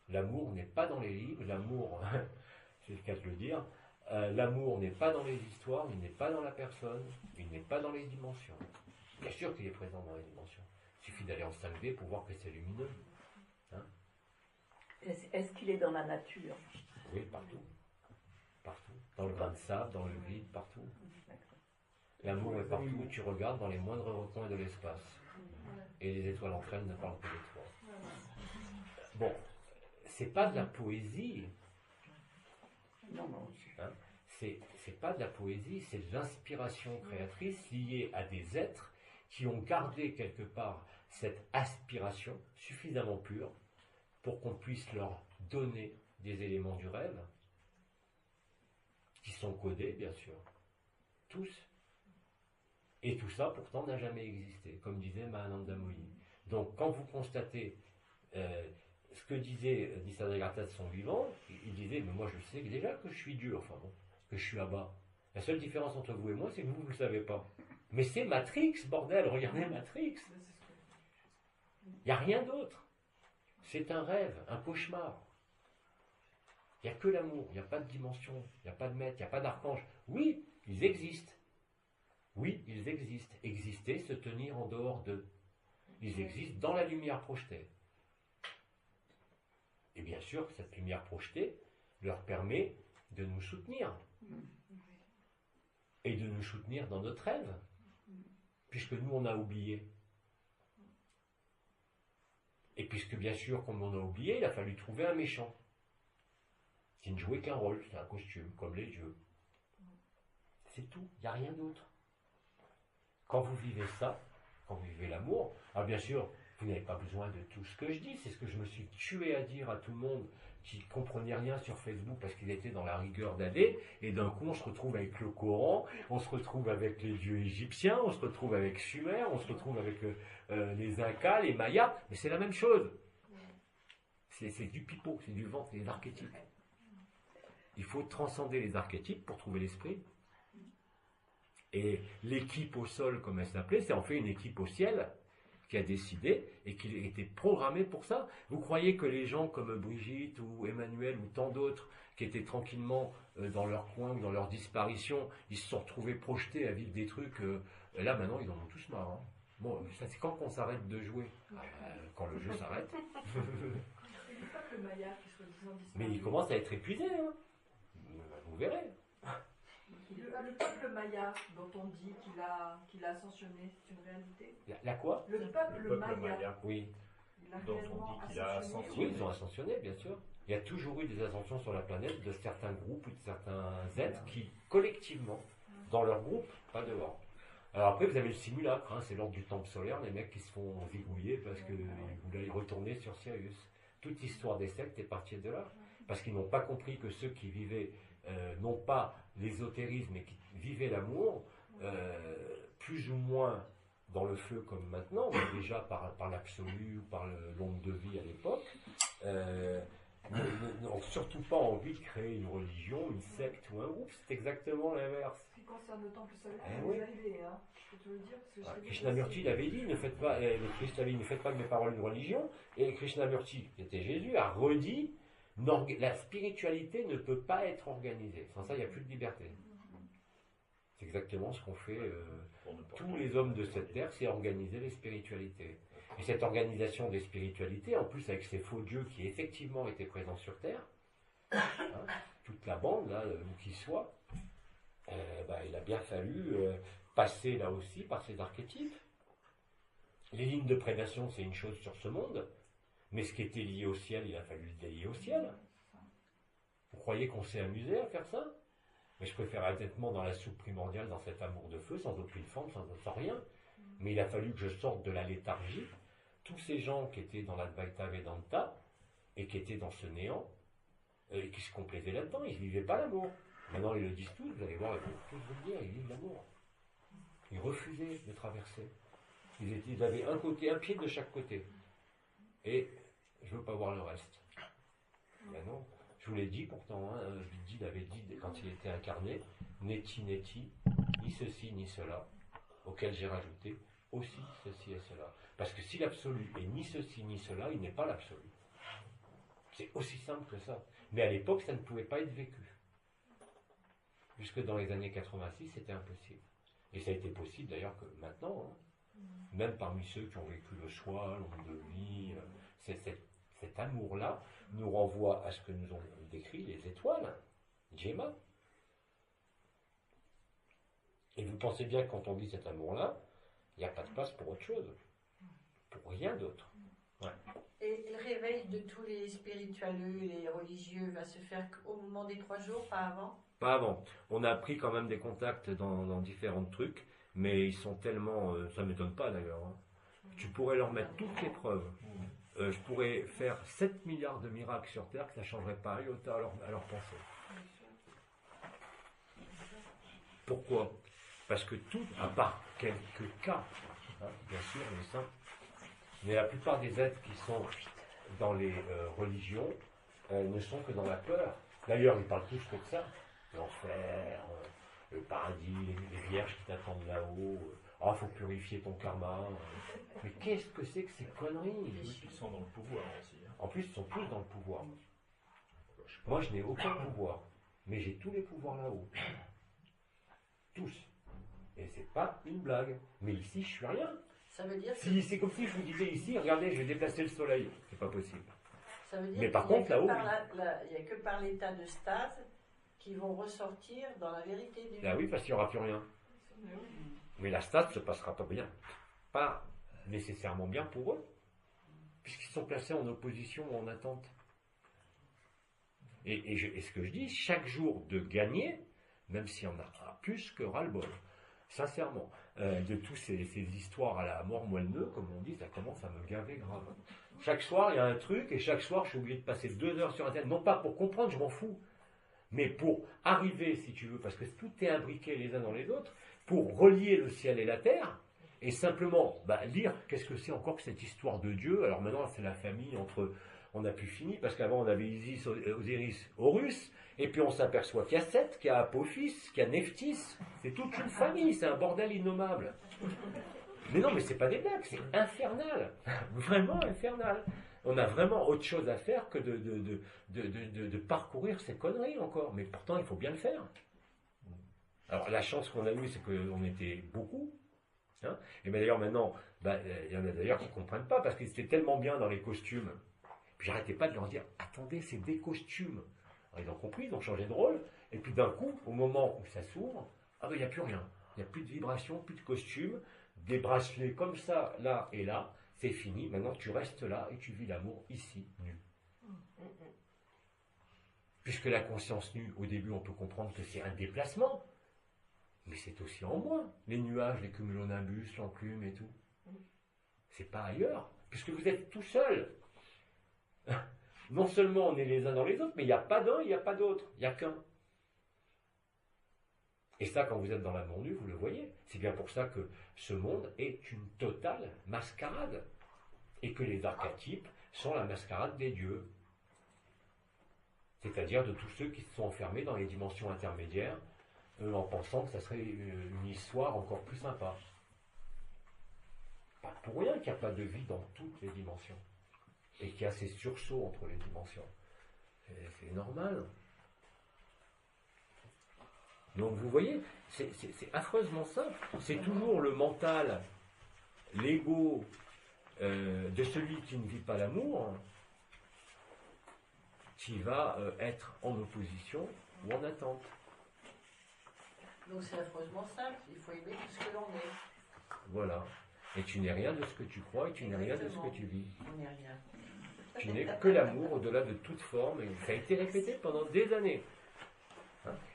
L'amour n'est pas dans les livres, l'amour, c'est le cas de le dire, l'amour n'est pas dans les histoires, il n'est pas dans la personne, il n'est pas dans les dimensions. Bien sûr qu'il est présent dans les dimensions. Il suffit d'aller en 5D pour voir que c'est lumineux. Hein? Est-ce qu'il est dans la nature? Oui, partout. Partout. Dans le grain de sable, dans le vide, partout. L'amour est partout où tu regardes, dans les moindres recoins de l'espace. Et les étoiles entre elles ne parlent que de toi. Bon, c'est pas de la poésie. Non, non. Hein? C'est pas de la poésie, c'est de l'inspiration créatrice liée à des êtres qui ont gardé quelque part cette aspiration suffisamment pure pour qu'on puisse leur donner des éléments du rêve, qui sont codés, bien sûr, tous. Et tout ça, pourtant, n'a jamais existé, comme disait Mahananda Mohi. Donc, quand vous constatez ce que disait Nisargadatta de son vivant, il disait, mais moi je sais déjà que je suis dur, enfin bon, que je suis là-bas. La seule différence entre vous et moi, c'est que vous ne le savez pas. Mais c'est Matrix, bordel, regardez Matrix. Il n'y a rien d'autre. C'est un rêve, un cauchemar. Il n'y a que l'amour, il n'y a pas de dimension, il n'y a pas de maître, il n'y a pas d'archange. Oui, ils existent. Oui, ils existent. Exister, se tenir en dehors d'eux. Ils existent dans la lumière projetée. Et bien sûr, cette lumière projetée leur permet de nous soutenir. Et de nous soutenir dans notre rêve. Puisque nous, on a oublié. Et puisque, bien sûr, comme on a oublié, il a fallu trouver un méchant. Qui ne jouait qu'un rôle, c'est un costume, comme les dieux. C'est tout, il n'y a rien d'autre. Quand vous vivez ça, quand vous vivez l'amour, alors bien sûr, vous n'avez pas besoin de tout ce que je dis, c'est ce que je me suis tué à dire à tout le monde qui ne comprenait rien sur Facebook parce qu'il était dans la rigueur d'AD, et d'un coup on se retrouve avec le Coran, on se retrouve avec les dieux égyptiens, on se retrouve avec Sumer, on se retrouve avec les Incas, les Mayas, mais c'est la même chose. C'est du pipeau, c'est du vent, c'est des archétypes. Il faut transcender les archétypes pour trouver l'esprit. Et l'équipe au sol, comme elle s'appelait, c'est en fait une équipe au ciel qui a décidé et qui était programmée pour ça. Vous croyez que les gens comme Brigitte ou Emmanuel ou tant d'autres qui étaient tranquillement dans leur coin ou dans leur disparition, ils se sont retrouvés projetés à vivre des trucs, et là maintenant ils en ont tous marre. Hein. Bon, ça c'est quand qu'on s'arrête de jouer, quand le jeu s'arrête. Mais il commence à être épuisé, hein. Vous verrez. Le peuple maya dont on dit qu'il a ascensionné, c'est une réalité? La quoi? Le peuple maya. Oui. Dont on dit qu'il a ascensionné. Oui, ils ont ascensionné, bien sûr. Il y a toujours eu des ascensions sur la planète de certains groupes ou de certains êtres qui, collectivement, dans leur groupe, pas dehors. Alors après, vous avez le simulacre, hein, c'est l'ordre du temple solaire, les mecs qui se font zigouiller parce qu'ils voulaient y retourner sur Sirius. Toute l'histoire des sectes est partie de là. Parce qu'ils n'ont pas compris que ceux qui vivaient, non pas l'ésotérisme, mais qui vivaient l'amour, plus ou moins dans le feu comme maintenant, mais déjà par l'absolu ou par l'onde de vie à l'époque, n'ont surtout pas envie de créer une religion, une secte ou un groupe. C'est exactement l'inverse. Ce qui concerne le temple solaire, Oui. vous arrivez, hein. Je peux te le dire. Parce que Krishnamurti l'avait dit, ne faites pas, le Christ avait dit, ne faites pas de mes paroles une religion. Et Krishnamurti, qui était Jésus, a redit, la spiritualité ne peut pas être organisée. Sans ça, il n'y a plus de liberté. C'est exactement ce qu'ont fait tous les hommes de cette terre, c'est organiser les spiritualités. Et cette organisation des spiritualités, en plus avec ces faux dieux qui effectivement étaient présents sur terre, hein, toute la bande, là, où qu'ils soient, il a bien fallu passer là aussi par ces archétypes. Les lignes de prédation, c'est une chose sur ce monde, mais ce qui était lié au ciel, il a fallu le délier au ciel. Vous croyez qu'on s'est amusé à faire ça? Mais je préfère être nettement dans la soupe primordiale, dans cet amour de feu, sans aucune forme, sans rien. Mais il a fallu que je sorte de la léthargie. Tous ces gens qui étaient dans l'Advaita Vedanta, et qui étaient dans ce néant, et qui se complaisaient là-dedans, ils ne vivaient pas l'amour. Maintenant, ils le disent tous, vous allez voir, ils vont tous vous le dire, ils vivent l'amour. Ils refusaient de traverser. Ils avaient un pied de chaque côté. Et je ne veux pas voir le reste. Ben non. Je vous l'ai dit pourtant, hein, Vidi l'avait dit quand il était incarné, Neti, ni ceci ni cela, auquel j'ai rajouté aussi ceci et cela. Parce que si l'absolu est ni ceci ni cela, il n'est pas l'absolu. C'est aussi simple que ça. Mais à l'époque, ça ne pouvait pas être vécu. Jusque dans les années 86, c'était impossible. Et ça a été possible d'ailleurs que maintenant, hein, même parmi ceux qui ont vécu le choix, l'ombre de vie, cet amour-là nous renvoie à ce que nous ont décrit les étoiles, Gemma. Et vous pensez bien que quand on dit cet amour-là, il n'y a pas de place pour autre chose, pour rien d'autre. Ouais. Et le réveil de tous les spiritualeux, les religieux, va se faire au moment des 3 jours, pas avant? Pas avant. On a pris quand même des contacts dans différents trucs, mais ils sont tellement... ça ne m'étonne pas d'ailleurs. Hein. Tu pourrais leur mettre toutes les preuves. Je pourrais faire 7 milliards de miracles sur Terre, que ça ne changerait pas un iota à leur pensée. Pourquoi? Parce que tout, à part quelques cas, hein, bien sûr, les saints, mais la plupart des êtres qui sont dans les religions ne sont que dans la peur. D'ailleurs, ils parlent tous que de ça. L'enfer, le paradis, les vierges qui t'attendent là-haut. Ah, faut purifier ton karma. Mais qu'est-ce que c'est que ces conneries? Oui, ils sont dans le pouvoir aussi. Hein. En plus, ils sont tous dans le pouvoir. Moi, je n'ai aucun pouvoir, mais j'ai tous les pouvoirs là-haut. Tous. Et c'est pas une blague. Mais ici, je suis rien. Ça veut dire Si, c'est comme si je vous disais ici, regardez, je vais déplacer le soleil. C'est pas possible. ça veut dire Mais par qu'il y a contre, que là-haut, il n'y a que par l'état de stase qui vont ressortir dans la vérité du Là oui, parce qu'il n'y aura plus rien. Mais la stade ne se passera pas bien. Pas nécessairement bien pour eux, puisqu'ils sont placés en opposition ou en attente. Et ce que je dis, chaque jour de gagner, même s'il y en a plus que ras-le-bol, sincèrement, de toutes ces histoires à la mort moelle-neu, comme on dit, ça commence à me gaver grave. Chaque soir, il y a un truc, et chaque soir, je suis obligé de passer 2 heures sur Internet, non pas pour comprendre, je m'en fous, mais pour arriver, si tu veux, parce que tout est imbriqué les uns dans les autres, pour relier le ciel et la terre, et simplement lire qu'est-ce que c'est encore que cette histoire de Dieu. Alors maintenant, c'est la famille entre... On n'a plus fini, parce qu'avant, on avait Isis, Osiris, Horus, et puis on s'aperçoit qu'il y a Seth, qu'il y a Apophis, qu'il y a Nephthys. C'est toute une famille, c'est un bordel innommable. Mais non, mais c'est pas des blagues, c'est infernal. Vraiment infernal. On a vraiment autre chose à faire que de parcourir ces conneries encore. Mais pourtant, il faut bien le faire. Alors, la chance qu'on a eue, c'est qu'on était beaucoup. Hein, et bien d'ailleurs, maintenant, il y en a d'ailleurs qui ne comprennent pas, parce qu'ils étaient tellement bien dans les costumes. Puis j'arrêtais pas de leur dire, attendez, c'est des costumes. Alors, ils ont compris, ils ont changé de rôle. Et puis d'un coup, au moment où ça s'ouvre, il n'y a plus rien. Il n'y a plus de vibration, plus de costume. Des bracelets comme ça, là et là. C'est fini, maintenant tu restes là et tu vis l'amour ici, nu. Puisque la conscience nue, au début on peut comprendre que c'est un déplacement, mais c'est aussi en moi, les nuages, les cumulonimbus, l'enclume et tout. C'est pas ailleurs, puisque vous êtes tout seul. Non seulement on est les uns dans les autres, mais il n'y a pas d'un, il n'y a pas d'autre, il n'y a qu'un. Et ça, quand vous êtes dans l'amour nu, vous le voyez. C'est bien pour ça que ce monde est une totale mascarade. Et que les archétypes sont la mascarade des dieux. C'est-à-dire de tous ceux qui se sont enfermés dans les dimensions intermédiaires, en pensant que ça serait une histoire encore plus sympa. Pas pour rien qu'il n'y a pas de vie dans toutes les dimensions. Et qu'il y a ces sursauts entre les dimensions. C'est normal. Donc vous voyez, c'est affreusement simple. C'est toujours le mental, l'ego de celui qui ne vit pas l'amour qui va être en opposition ou en attente. Donc c'est affreusement simple, il faut aimer tout ce que l'on est. Voilà. Et tu n'es rien de ce que tu crois et tu n'es rien de ce que tu vis. On n'est rien. Tu n'es que l'amour au-delà de toute forme. Et ça a été répété pendant des années.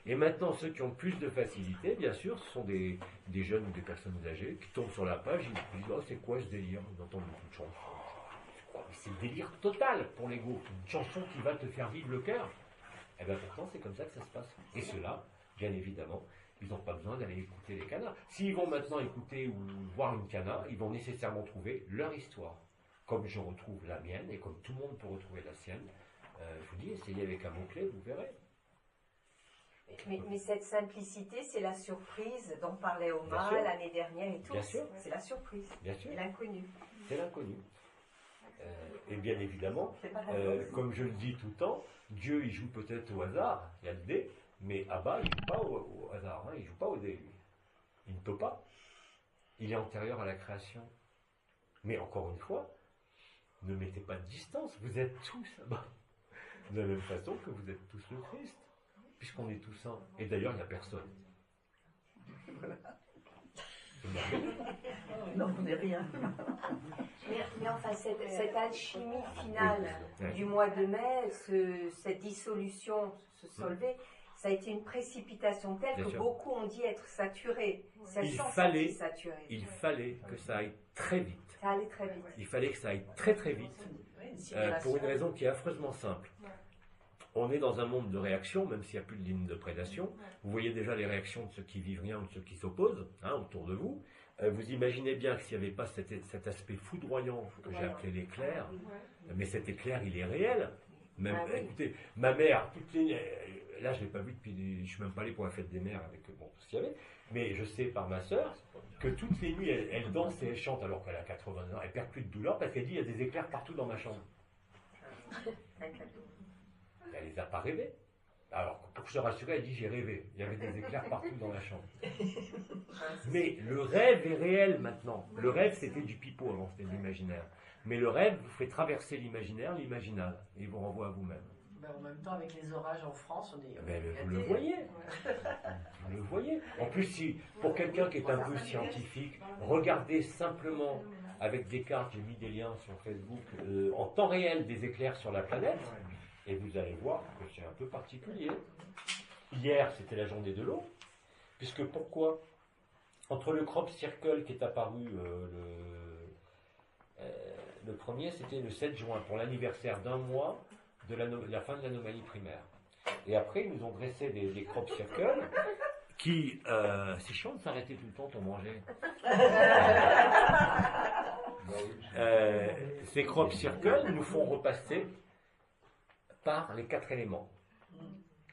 Et maintenant, ceux qui ont plus de facilité, bien sûr, ce sont des jeunes ou des personnes âgées qui tombent sur la page, ils disent oh, c'est quoi ce délire? Ils entendent beaucoup de chansons. C'est le délire total pour l'ego. Une chanson qui va te faire vivre le cœur. Et bien pourtant, c'est comme ça que ça se passe. Et ceux-là, bien évidemment, ils n'ont pas besoin d'aller écouter les canas. S'ils vont maintenant écouter ou voir une cana, ils vont nécessairement trouver leur histoire. Comme je retrouve la mienne et comme tout le monde peut retrouver la sienne. Je vous dis, essayez avec un mot-clé, vous verrez. Mais cette simplicité, c'est la surprise dont parlait Omar l'année dernière et tout. Bien sûr. C'est la surprise. Bien sûr. C'est l'inconnu. C'est l'inconnu. Et bien évidemment, C'est pas comme je le dis tout le temps, Dieu il joue peut-être au hasard, il y a le dé, mais Abba il ne joue pas au hasard, hein, il ne joue pas au dé. Lui. Il ne peut pas. Il est antérieur à la création. Mais encore une fois, ne mettez pas de distance, vous êtes tous Abba. De la même façon que vous êtes tous le Christ, puisqu'on est tous un. Et d'ailleurs, il n'y a personne. Non, vous n'avez rien. Mais enfin, cette alchimie finale Ouais. du mois de mai, cette dissolution, ce solvay, ça a été une précipitation telle Bien que sûr. beaucoup ont dit être saturé. Ça Il sent fallait- saturé. Il fallait que ça aille très vite. Ça allait très vite. Il fallait que ça aille très très vite. Pour une raison qui est affreusement simple. On est dans un monde de réaction, même s'il n'y a plus de ligne de prédation. Vous voyez déjà les réactions de ceux qui vivent rien ou de ceux qui s'opposent hein, autour de vous. Vous imaginez bien que s'il n'y avait pas cet aspect foudroyant que j'ai appelé l'éclair, mais cet éclair, il est réel. Même, Ah oui. écoutez, ma mère, là je ne l'ai pas vu depuis, je ne suis même pas allé pour la fête des mères avec tout ce qu'il y avait, mais je sais par ma sœur que toutes les nuits, elle danse et elle chante alors qu'elle a 80 ans, elle perd plus de douleur parce qu'elle dit il y a des éclairs partout dans ma chambre. Elle les a pas rêvés. Alors, pour se rassurer, elle dit j'ai rêvé. Il y avait des éclairs partout dans la chambre. Mais le rêve est réel maintenant. Le rêve, c'était du pipeau avant, c'était de l'imaginaire. Mais le rêve vous fait traverser l'imaginaire, l'imaginal, et vous renvoie à vous-même. Ben, en même temps, avec les orages en France, on est. Mais vous le voyez. Vous le voyez. En plus, si, pour quelqu'un qui est un peu scientifique, regardez simplement avec des cartes, j'ai mis des liens sur Facebook, en temps réel des éclairs sur la planète, et vous allez voir que c'est un peu particulier. Hier, c'était la journée de l'eau, puisque pourquoi? Entre le crop circle qui est apparu le premier, c'était le 7 juin, pour l'anniversaire d'un mois de la fin de l'anomalie primaire. Et après, ils nous ont dressé des crop circles qui, c'est chiant de s'arrêter tout le temps pour manger. Ces crop circles nous font repasser par les 4 éléments.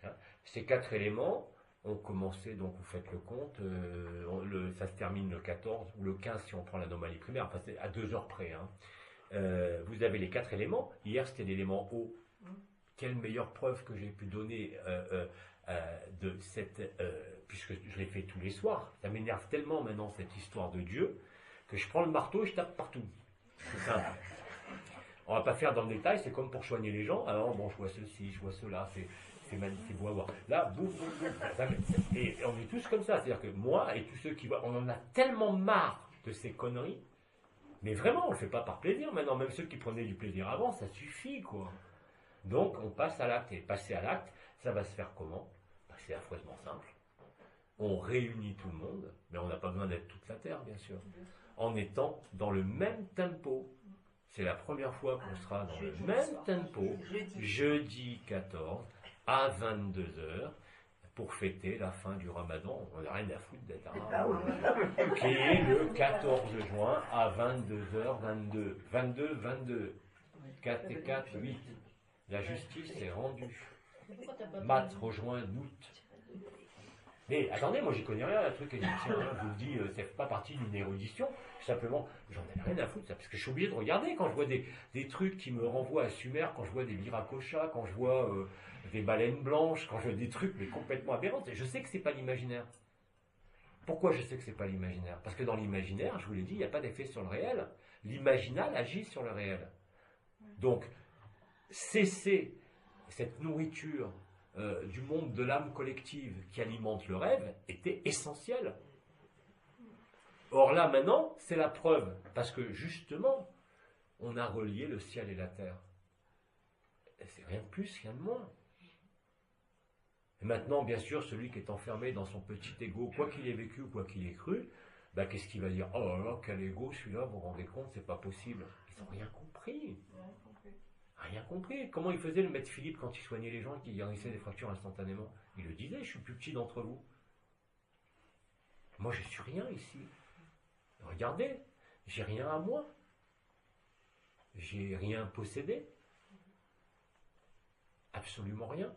Hein. Ces 4 éléments ont commencé, donc vous faites le compte, ça se termine le 14 ou le 15 si on prend l'anomalie primaire, enfin c'est à 2 heures près. Hein. Vous avez les 4 éléments. Hier c'était l'élément eau. Quelle meilleure preuve que j'ai pu donner de cette, puisque je l'ai fait tous les soirs. Ça m'énerve tellement maintenant cette histoire de Dieu que je prends le marteau et je tape partout. C'est simple. On va pas faire dans le détail, c'est comme pour soigner les gens. Alors bon, je vois ceci, je vois cela, c'est magnifique, beau à voir. Là, boum, boum, boum. Et on est tous comme ça. C'est-à-dire que moi et tous ceux qui voient, on en a tellement marre de ces conneries. Mais vraiment, on le fait pas par plaisir maintenant. Même ceux qui prenaient du plaisir avant, ça suffit, quoi. Donc, on passe à l'acte. Et passer à l'acte, ça va se faire comment? C'est affreusement simple. On réunit tout le monde, mais on n'a pas besoin d'être toute la terre, bien sûr, en étant dans le même tempo. C'est la première fois qu'on sera dans le même tempo, jeudi 14 à 22h, pour fêter la fin du Ramadan. On n'a rien à foutre d'être arabe. Qui est le 14 juin à 22h22. 22. 4 et 4, 8. La justice est rendue. Matt rejoint Nout. Mais attendez, moi j'y connais rien, un truc égyptien, hein, je vous le dis, c'est pas partie d'une érudition, simplement, j'en ai rien à foutre, ça, parce que je suis obligé de regarder quand je vois des trucs qui me renvoient à Sumer, quand je vois des viracochas, quand je vois des baleines blanches, quand je vois des trucs mais complètement aberrants, je sais que c'est pas l'imaginaire. Pourquoi je sais que c'est pas l'imaginaire? Parce que dans l'imaginaire, je vous l'ai dit, il n'y a pas d'effet sur le réel. L'imaginal agit sur le réel. Donc, cesser cette nourriture du monde de l'âme collective qui alimente le rêve était essentiel. Or là, maintenant, c'est la preuve, parce que justement, on a relié le ciel et la terre. Et c'est rien de plus, rien de moins. Et maintenant, bien sûr, celui qui est enfermé dans son petit ego, quoi qu'il ait vécu ou quoi qu'il ait cru, bah, qu'est-ce qu'il va dire? Oh là là, quel ego celui-là, vous vous rendez compte, c'est pas possible. Ils n'ont rien compris. Rien compris. Comment il faisait le maître Philippe quand il soignait les gens et qu'il guérissait des fractures instantanément? Il le disait, je suis le plus petit d'entre vous. Moi, je suis rien ici. Regardez, j'ai rien à moi. J'ai rien possédé. Absolument rien.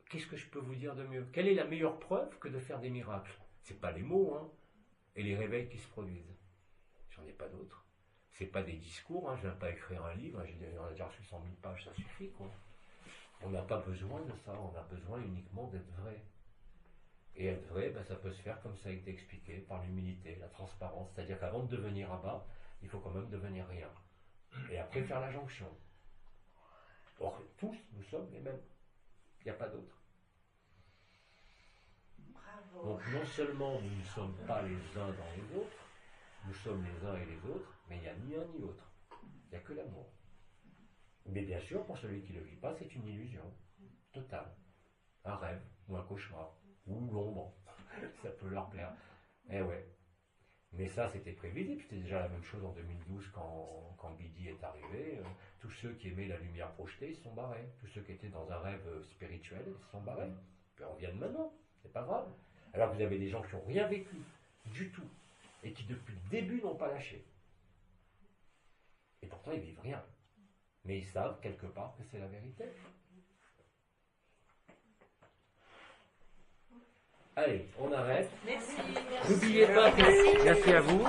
Qu'est-ce que je peux vous dire de mieux? Quelle est la meilleure preuve que de faire des miracles? C'est pas les mots, hein, et les réveils qui se produisent. J'en ai pas d'autres. C'est pas des discours, hein, je viens pas écrire un livre, on a déjà reçu 100 000 pages, ça suffit, quoi. On n'a pas besoin de ça, on a besoin uniquement d'être vrai. Et être vrai, ben, ça peut se faire comme ça a été expliqué, par l'humilité, la transparence. C'est-à-dire qu'avant de devenir abat, il faut quand même devenir rien. Et après faire la jonction. Or, tous, nous sommes les mêmes. Il n'y a pas d'autre. Bravo. Donc non seulement nous ne sommes pas les uns dans les autres, nous sommes les uns et les autres, mais il n'y a ni un ni l'autre. Il n'y a que l'amour. Mais bien sûr, pour celui qui ne le vit pas, c'est une illusion totale. Un rêve, ou un cauchemar, ou l'ombre. Ça peut leur plaire. Eh ouais. Mais ça, c'était prévisible. C'était déjà la même chose en 2012 quand Bidi est arrivé. Tous ceux qui aimaient la lumière projetée, ils se sont barrés. Tous ceux qui étaient dans un rêve spirituel, ils se sont barrés. Puis on vient de maintenant. C'est pas grave. Alors que vous avez des gens qui n'ont rien vécu du tout et qui depuis le début n'ont pas lâché. Et pourtant, ils vivent rien. Mais ils savent quelque part que c'est la vérité. Allez, on arrête. Merci. N'oubliez pas que... Merci à vous.